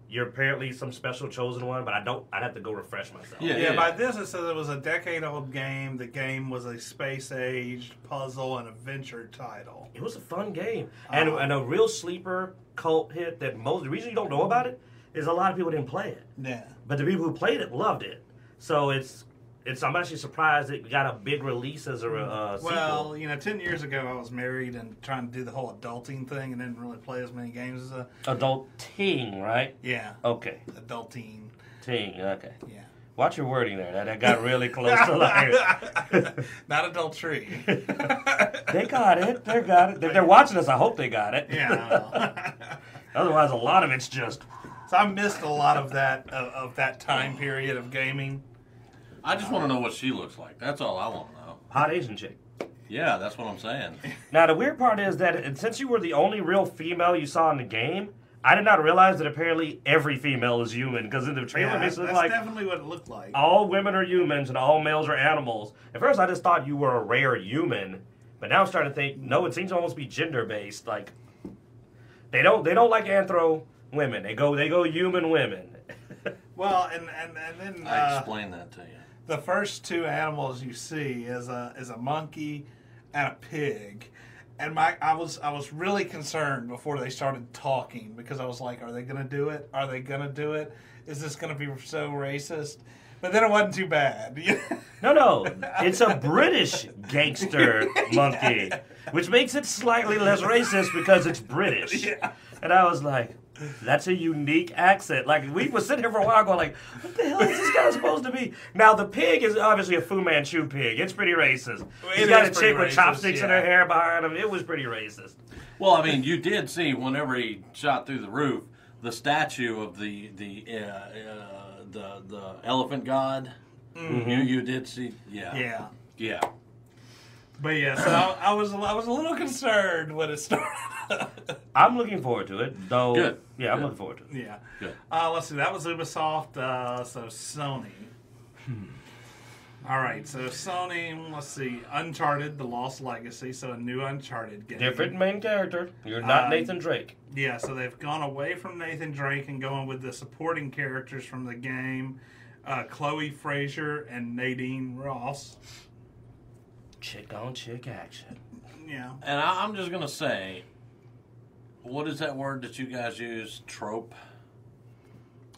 you're apparently some special chosen one, but I'd have to go refresh myself. Yeah. Yeah, by this it says it was a decade-old game. The game was a space-aged puzzle and adventure title. It was a fun game. And a real sleeper cult hit that the reason you don't know about it is a lot of people didn't play it. Yeah. But the people who played it loved it. So I'm actually surprised it got a big release as a sequel. Well, 10 years ago I was married and trying to do the whole adulting thing and didn't really play as many games as Adulting, right? Yeah. Okay. Adulting. Teen, okay. Yeah. Watch your wording there. That got really close to like... Not adultery. They got it. They got it. If they're watching us, I hope they got it. Yeah. Otherwise, a lot of it's just... So I missed a lot of that time period of gaming. I just want to know what she looks like. That's all I want to know. Hot Asian chick. Yeah, that's what I'm saying. Now, the weird part is that since you were the only real female you saw in the game, I did not realize that apparently every female is human, because in the trailer it makes it look like definitely what it looked like. all women are humans and all males are animals. At first, I just thought you were a rare human, but now I'm starting to think, no, it seems to almost be gender based. Like they don't like anthro women. They go human women. Well, and then I explained that to you. the first two animals you see is a monkey and a pig. And I was really concerned before they started talking, because I was like, are they going to do it? Are they going to do it? Is this going to be so racist? But then it wasn't too bad. No, it's a British gangster monkey, which makes it slightly less racist because it's British. Yeah. And I was like, that's a unique accent. Like, we were sitting here for a while going like, what the hell is this guy supposed to be? Now, the pig is obviously a Fu Manchu pig. It's pretty racist. He's got a chick with chopsticks in her hair behind him. It was pretty racist. Well, I mean, you did see whenever he shot through the roof, the statue of the elephant god. Mm-hmm. You did see, Yeah. But yeah, so I was a little concerned when it started. I'm looking forward to it, though. Good. Yeah, I'm Good. looking forward to it. Yeah. Good. Let's see. That was Ubisoft. So Sony. All right. So Sony. Let's see. Uncharted: The Lost Legacy. So a new Uncharted game. Different main character. You're not Nathan Drake. Yeah. So they've gone away from Nathan Drake and going with the supporting characters from the game, Chloe Fraser and Nadine Ross. Chick on chick action. Yeah. And I'm just going to say, what is that word that you guys use? Trope?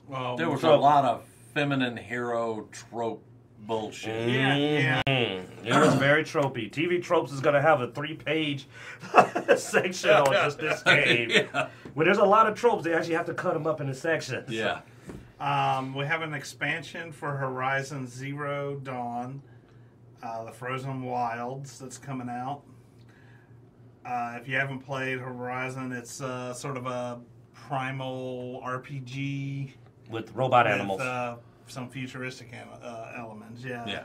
Well, There was trope. a lot of feminine hero trope bullshit. Yeah. It was very tropey. TV Tropes is going to have a 3-page section on just this game. Yeah. When there's a lot of tropes, they actually have to cut them up into sections. Yeah. We have an expansion for Horizon Zero Dawn, the Frozen Wilds, that's coming out. If you haven't played Horizon, it's sort of a primal RPG With robot with animals. some futuristic elements. Yeah. Yeah.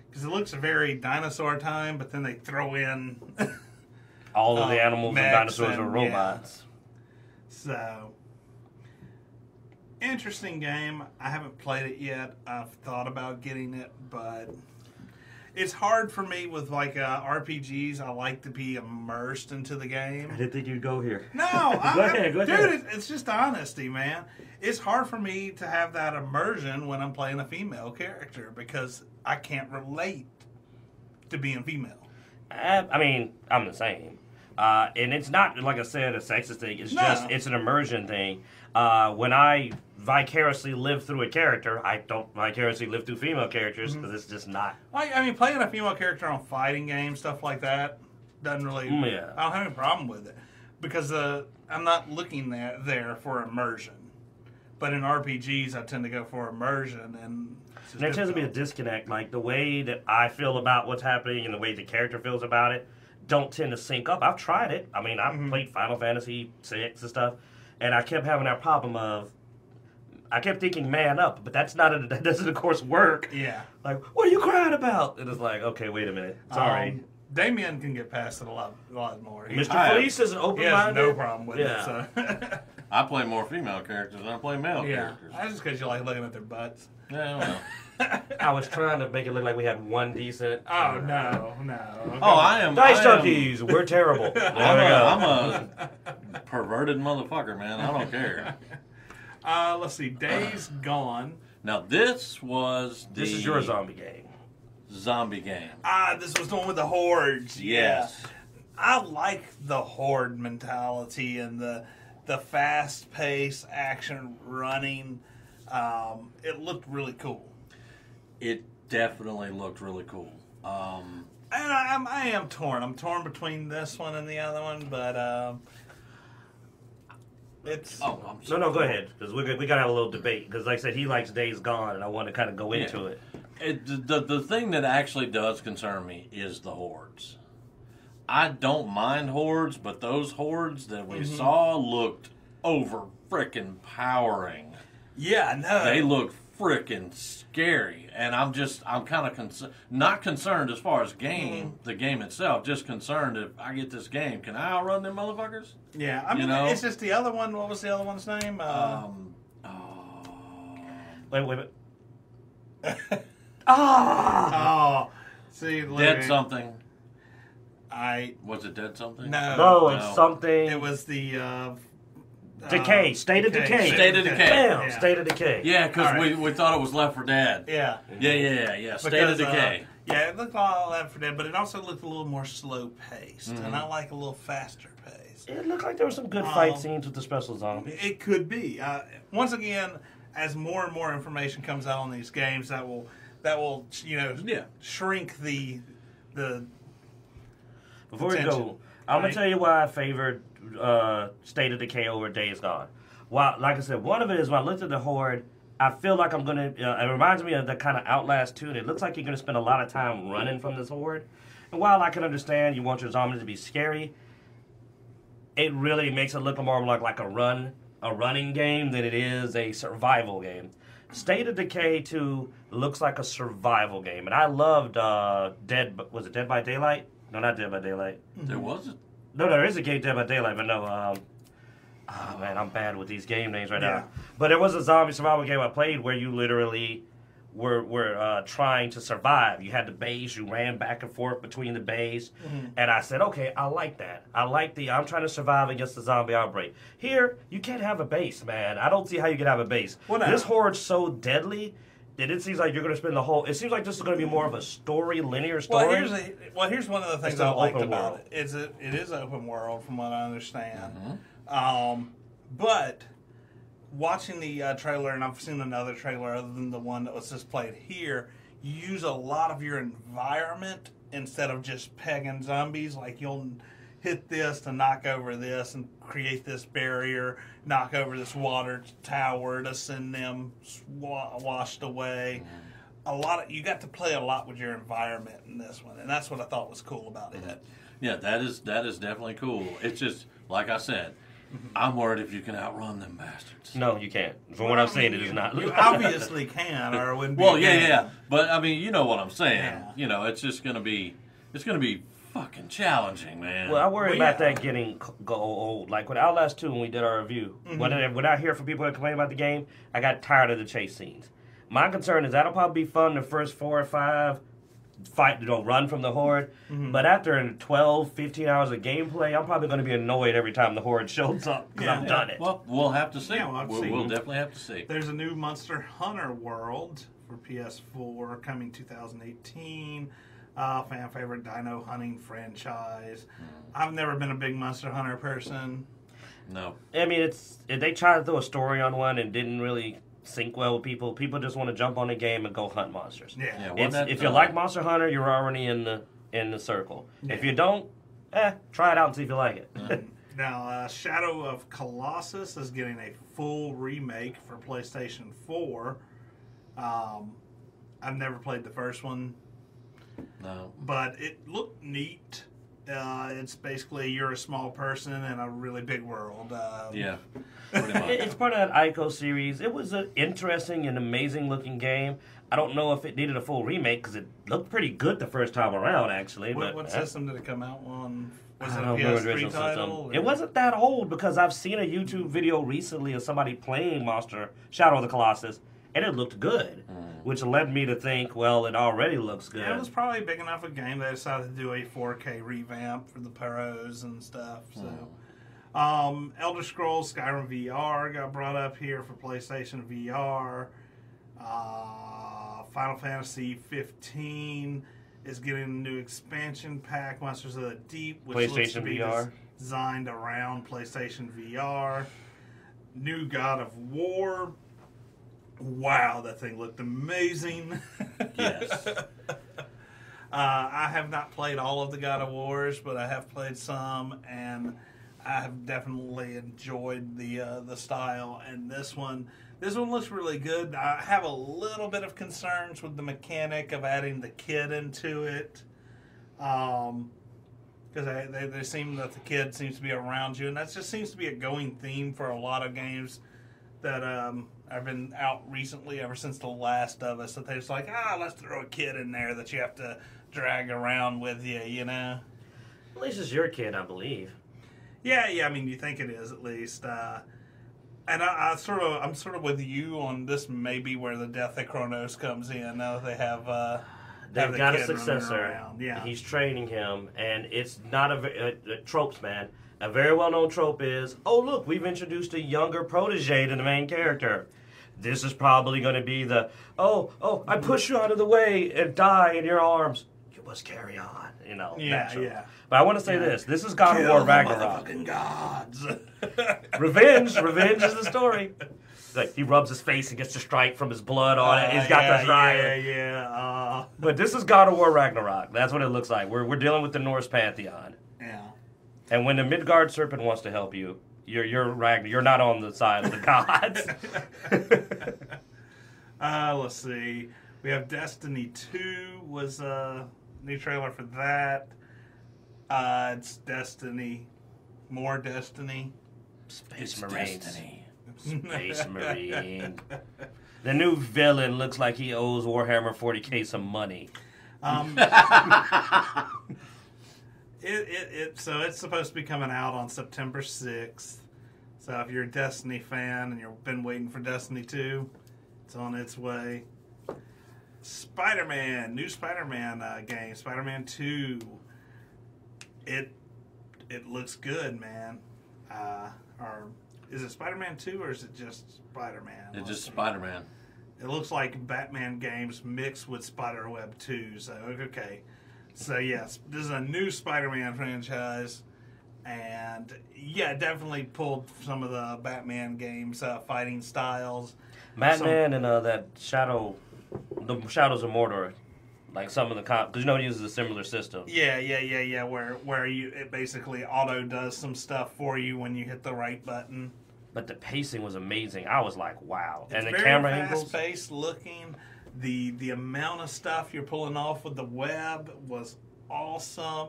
Because it looks very dinosaur time, but then they throw in All of the animals and mechs dinosaurs are and- robots. So, interesting game. I haven't played it yet. I've thought about getting it, but it's hard for me with like RPGs. I like to be immersed into the game. I didn't think you'd go here. No, Go ahead. dude. It's just honesty, man. It's hard for me to have that immersion when I'm playing a female character because I can't relate to being female. I mean, I'm the same. And it's not, like I said, a sexist thing. It's No. just, it's an immersion thing. When I vicariously live through a character, I don't vicariously live through female characters because it's just not. Like, I mean, playing a female character on fighting games, stuff like that, doesn't really. Yeah. I don't have any problem with it because I'm not looking there for immersion. But in RPGs, I tend to go for immersion, and it's just There tends to be a difficult. disconnect. Like, the way that I feel about what's happening and the way the character feels about it don't tend to sync up. I've tried it. I mean, I've played Final Fantasy VI and stuff, and I kept having that problem of, I kept thinking man up, but that doesn't, of course, work. Yeah. Like, what are you crying about? And it's like, okay, wait a minute. Sorry. Damien can get past it a lot more. Mr. I- Felice is He has open-minded. no problem with Yeah. it. So. I play more female characters than I play male Yeah, characters. that's just because you like looking at their butts. Yeah, well. I was trying to make it look like we had one decent. Oh no. Oh, I am. Dicejunkies, we're terrible. There we I'm go. a perverted motherfucker, man. I don't care. Let's see. Days Gone. Now, this was the This is your zombie game. zombie game. This was the one with the hordes. Yes. Yeah. I like the horde mentality and the fast-paced action running. It looked really cool. It definitely looked really cool. And I am torn. I'm torn between this one and the other one, but it's. Oh, I'm sorry. No, go ahead, because we got to have a little debate. Because, like I said, he likes Days Gone, and I want to kind of go into it. The thing that actually does concern me is the hordes. I don't mind hordes, but those hordes that we saw looked over frickin' powering. Yeah, no. They looked freaking scary, and I'm kind of not concerned as far as the game itself. Just concerned if I get this game, can I outrun them motherfuckers? Yeah, I mean, it's just the other one. What was the other one's name? Wait. Oh, see, Dead something. Was it Dead something? No, it's something. It was the Decay. State of Decay. State of Decay. Bam. Yeah. State of Decay. Yeah, because we thought it was Left 4 Dead. Yeah. Yeah. State of Decay. Yeah, it looked like Left 4 Dead, but it also looked a little more slow paced, and I like a little faster pace. It looked like there were some good fight scenes with the special zombies. It could be. Once again, as more and more information comes out on these games, that will shrink the. Before we go, I'm gonna tell you why I favored State of Decay over Days Gone. Well, like I said, one of it is when I looked at the Horde, I feel like I'm gonna. It reminds me of the kind of Outlast 2. It looks like you're gonna spend a lot of time running from this Horde. And while I can understand you want your zombies to be scary, it really makes it look more like a running game than it is a survival game. State of Decay 2 looks like a survival game, and I loved Dead by Daylight? No, not Dead by Daylight. There wasn't. No, there is a game Dead by Daylight, but no. Man, I'm bad with these game names right now. But there was a zombie survival game I played where you literally were trying to survive. You had the base, you ran back and forth between the base, and I said, okay, I like that. I'm trying to survive against the zombie outbreak. Here, you can't have a base, man. I don't see how you can have a base. This Horde's so deadly that it seems like you're going to spend the whole... It seems like this is going to be more of a linear story. Well, here's one of the things I liked about it. It is open world, from what I understand. But watching the trailer, and I've seen another trailer other than the one that was just played here, you use a lot of your environment instead of just pegging zombies. Like, you'll hit this to knock over this and create this barrier, knock over this water tower to send them washed away. You got to play a lot with your environment in this one, and that's what I thought was cool about it. Yeah, that is definitely cool. It's just, like I said, I'm worried if you can outrun them bastards. No, you can't. From what I've seen, it is not. You obviously can, or it wouldn't be. Well, yeah. But I mean, you know what I'm saying. Yeah. You know, it's just gonna be fucking challenging, man. Well, I worry about that getting old. Like with Outlast 2, when we did our review, when I hear from people that complain about the game, I got tired of the chase scenes. My concern is that'll probably be fun the first 4 or 5. Run from the Horde. But after 12, 15 hours of gameplay, I'm probably going to be annoyed every time the Horde shows up because I've done it. Well, we'll have to see. Yeah, we'll definitely have to see. There's a new Monster Hunter World for PS4 coming 2018. Fan favorite dino hunting franchise. I've never been a big Monster Hunter person. No. I mean, they tried to throw a story on one and didn't really sync well with people. People just want to jump on the game and go hunt monsters. Yeah. If you like Monster Hunter, you're already in the circle. Yeah. If you don't, try it out and see if you like it. Now, Shadow of Colossus is getting a full remake for PlayStation 4. I've never played the first one. No. But it looked neat. It's basically you're a small person in a really big world. Yeah. It's part of that Ico series. It was an interesting and amazing looking game. I don't know if it needed a full remake because it looked pretty good the first time around, actually. What system did it come out on? Was it a PS3 title? It wasn't that old because I've seen a YouTube video recently of somebody playing Shadow of the Colossus, and it looked good, which led me to think, well, it already looks good. Yeah, it was probably big enough a game they decided to do a 4K revamp for the pros and stuff. So, Elder Scrolls Skyrim VR got brought up here for PlayStation VR. Final Fantasy 15 is getting a new expansion pack, Monsters of the Deep, which looks to be designed around PlayStation VR. New God of War. Wow, that thing looked amazing. Yes. I have not played all of the God of Wars, but I have played some, and I have definitely enjoyed the style. And this one looks really good. I have a little bit of concerns with the mechanic of adding the kid into it, because they seem that the kid seems to be around you, and that just seems to be a going theme for a lot of games that have been out recently, ever since The Last of Us, that they're just like, let's throw a kid in there that you have to drag around with you, you know? At least it's your kid, I believe. Yeah, I mean, you think it is at least. And I'm sort of with you on this. Maybe where the death of Kronos comes in. Now that they have, they've got a successor. Yeah, he's training him, and it's not a tropes, man. A very well-known trope is, oh look, we've introduced a younger protege to the main character. This is probably going to be the I push you out of the way and die in your arms. You must carry on, you know. Yeah. But I want to say this is God of War Ragnarok. Motherfucking gods. Revenge is the story. Like, he rubs his face and gets the stripe from his blood on it. He's got the stripe. Yeah. But this is God of War Ragnarok. That's what it looks like. We're dealing with the Norse pantheon. Yeah. And when the Midgard serpent wants to help you, you're Ragnar. You're not on the side of the gods. Let's see. We have Destiny 2 was a new trailer for that. It's Destiny. More Destiny. Space Marines. Destiny. Space Marine. The new villain looks like he owes Warhammer 40K some money. So it's supposed to be coming out on September 6th. So if you're a Destiny fan and you've been waiting for Destiny 2, it's on its way. Spider-Man, new Spider-Man game, Spider-Man 2. It looks good, man. Or is it Spider-Man 2 or is it just Spider-Man? It's just Spider-Man. It looks like Batman games mixed with Spiderweb 2. So okay. So yes, this is a new Spider-Man franchise, and yeah, definitely pulled some of the Batman games fighting styles. Batman and the Shadows of Mordor, like some of the because it uses a similar system. Yeah. Where it basically auto does some stuff for you when you hit the right button. But the pacing was amazing. I was like, wow. It's and the very camera angles, fast-paced looking. The amount of stuff you're pulling off with the web was awesome.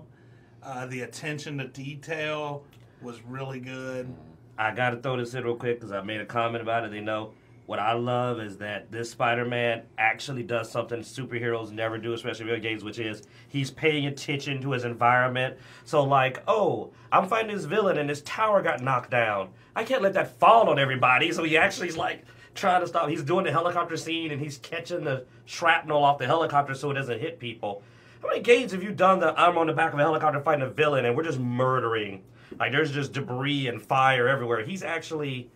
The attention to detail was really good. I got to throw this in real quick because I made a comment about it. They know what I love is that this Spider-Man actually does something superheroes never do, especially video games, which is he's paying attention to his environment. So like, I'm fighting this villain and this tower got knocked down. I can't let that fall on everybody. So he actually is like trying to stop. He's doing the helicopter scene and he's catching the shrapnel off the helicopter so it doesn't hit people. How many games have you done that I'm on the back of a helicopter fighting a villain and we're just murdering? Like there's just debris and fire everywhere. He's actually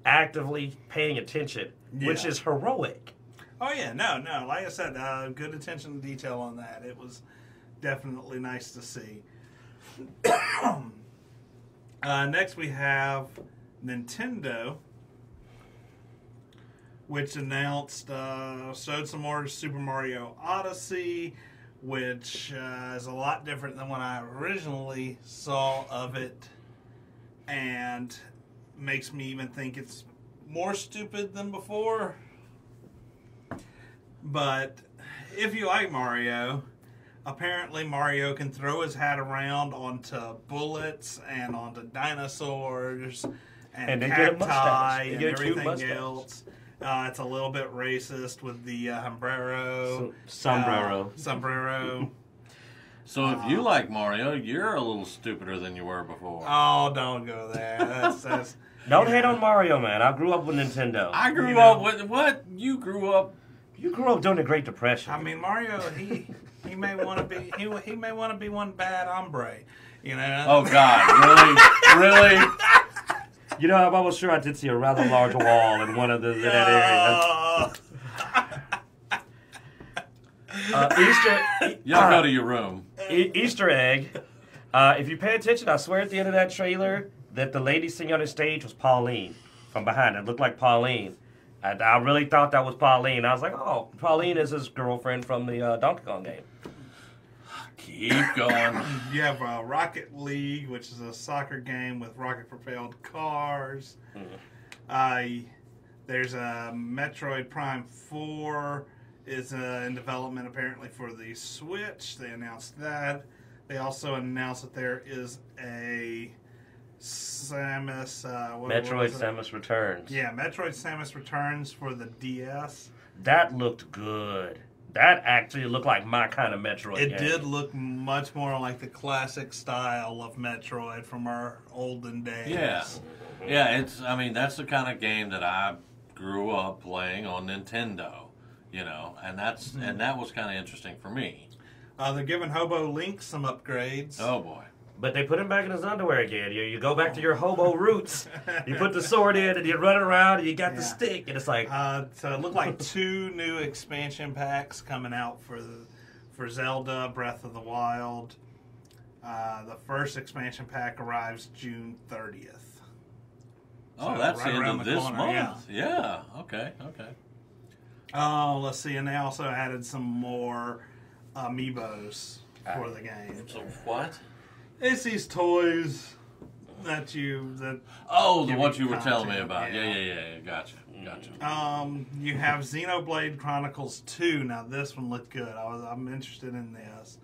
actively paying attention, which is heroic. Oh yeah, no. Like I said, good attention to detail on that. It was definitely nice to see. Next we have Nintendo, which announced, showed some more Super Mario Odyssey, which is a lot different than what I originally saw of it, and makes me even think it's more stupid than before. But if you like Mario, apparently Mario can throw his hat around onto bullets and onto dinosaurs and cacti and everything else. It's a little bit racist with the sombrero. So if you like Mario, you're a little stupider than you were before. Oh, don't go there. That's don't hate on Mario, man. I grew up with Nintendo. I grew up with what? You grew up during the Great Depression. I mean, Mario, he may want to be he may want to be one bad hombre, you know. Oh God, really? You know, I'm almost sure I did see a rather large wall in one of that area. Y'all go to your room. Easter egg. If you pay attention, I swear at the end of that trailer that the lady singing on the stage was Pauline from behind. It looked like Pauline. I really thought that was Pauline. I was like, oh, Pauline is his girlfriend from the Donkey Kong game. Keep going. You have Rocket League, which is a soccer game with rocket-propelled cars. There's a Metroid Prime 4 is in development apparently for the Switch. They announced that. They also announced that there is a Samus. Metroid Samus Returns. Yeah, Metroid Samus Returns for the DS. That looked good. That actually looked like my kind of Metroid It game. did look much more like the classic style of Metroid from our olden days. Yeah. Yeah, I mean, that's the kind of game that I grew up playing on Nintendo, you know, and that was kind of interesting for me. They're giving Hobo Link some upgrades. Oh, boy. But they put him back in his underwear again. You go back to your hobo roots. You put the sword in, and you run around, and you got the stick, and it's like... So it looked like 2 new expansion packs coming out for Zelda Breath of the Wild. The first expansion pack arrives June 30th. Oh, So that's right the end around of the this corner, month. Yeah. Okay. Oh, let's see. And they also added some more amiibos for the game. So what? It's these toys that Oh, the give ones you you were telling me content, about. yeah. Yeah. Gotcha. You have Xenoblade Chronicles 2. Now this one looked good. I'm interested in this.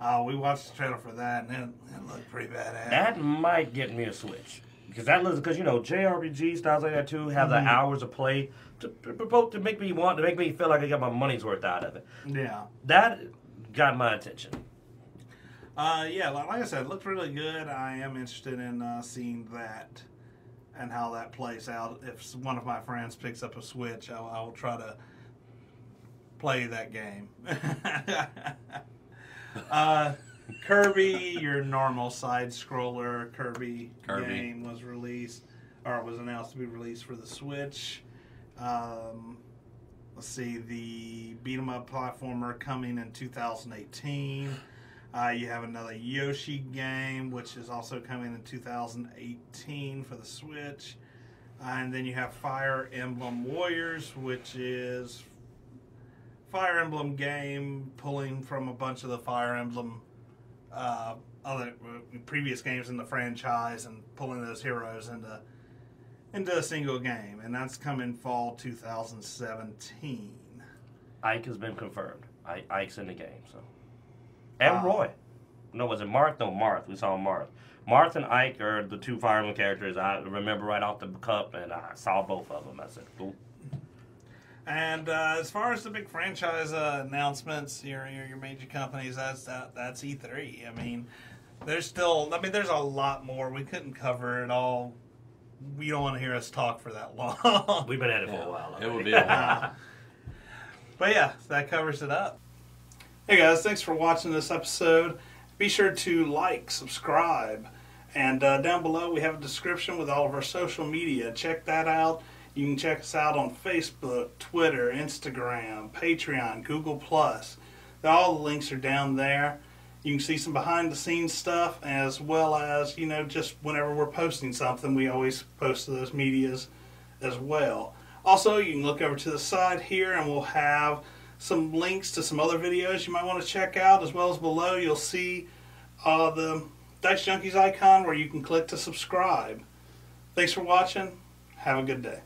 We watched the trailer for that, and it looked pretty badass. That might get me a Switch. Because you know, JRPG styles like that too have the hours of play to make me feel like I got my money's worth out of it. Yeah. That got my attention. Yeah, like I said, it looked really good. I am interested in seeing that and how that plays out. If one of my friends picks up a Switch, I will try to play that game. Kirby, your normal side-scroller Kirby game was released, or was announced to be released for the Switch. Let's see, the beat-em-up platformer coming in 2018. You have another Yoshi game, which is also coming in 2018 for the Switch. And then you have Fire Emblem Warriors, which is Fire Emblem game pulling from a bunch of the Fire Emblem other previous games in the franchise and pulling those heroes into a single game. And that's coming fall 2017. Ike has been confirmed. Ike's in the game, so. And Roy. No, was it Marth? No, Marth. We saw Marth. Marth and Ike are the 2 Fire Emblem characters I remember right off the cup, and I saw both of them. I said, cool. And as far as the big franchise announcements, your major companies, that's E3. I mean, there's a lot more. We couldn't cover it all. We don't want to hear us talk for that long. We've been at it for a while. It would be a while. But yeah, that covers it up. Hey guys, thanks for watching this episode. Be sure to like, subscribe, and down below we have a description with all of our social media. Check that out. You can check us out on Facebook, Twitter, Instagram, Patreon, Google+. All the links are down there. You can see some behind-the-scenes stuff, as well as, just whenever we're posting something, we always post to those medias as well. Also, you can look over to the side here, and we'll have some links to some other videos you might want to check out, as well as below you'll see the Dicejunkies icon where you can click to subscribe. Thanks for watching. Have a good day.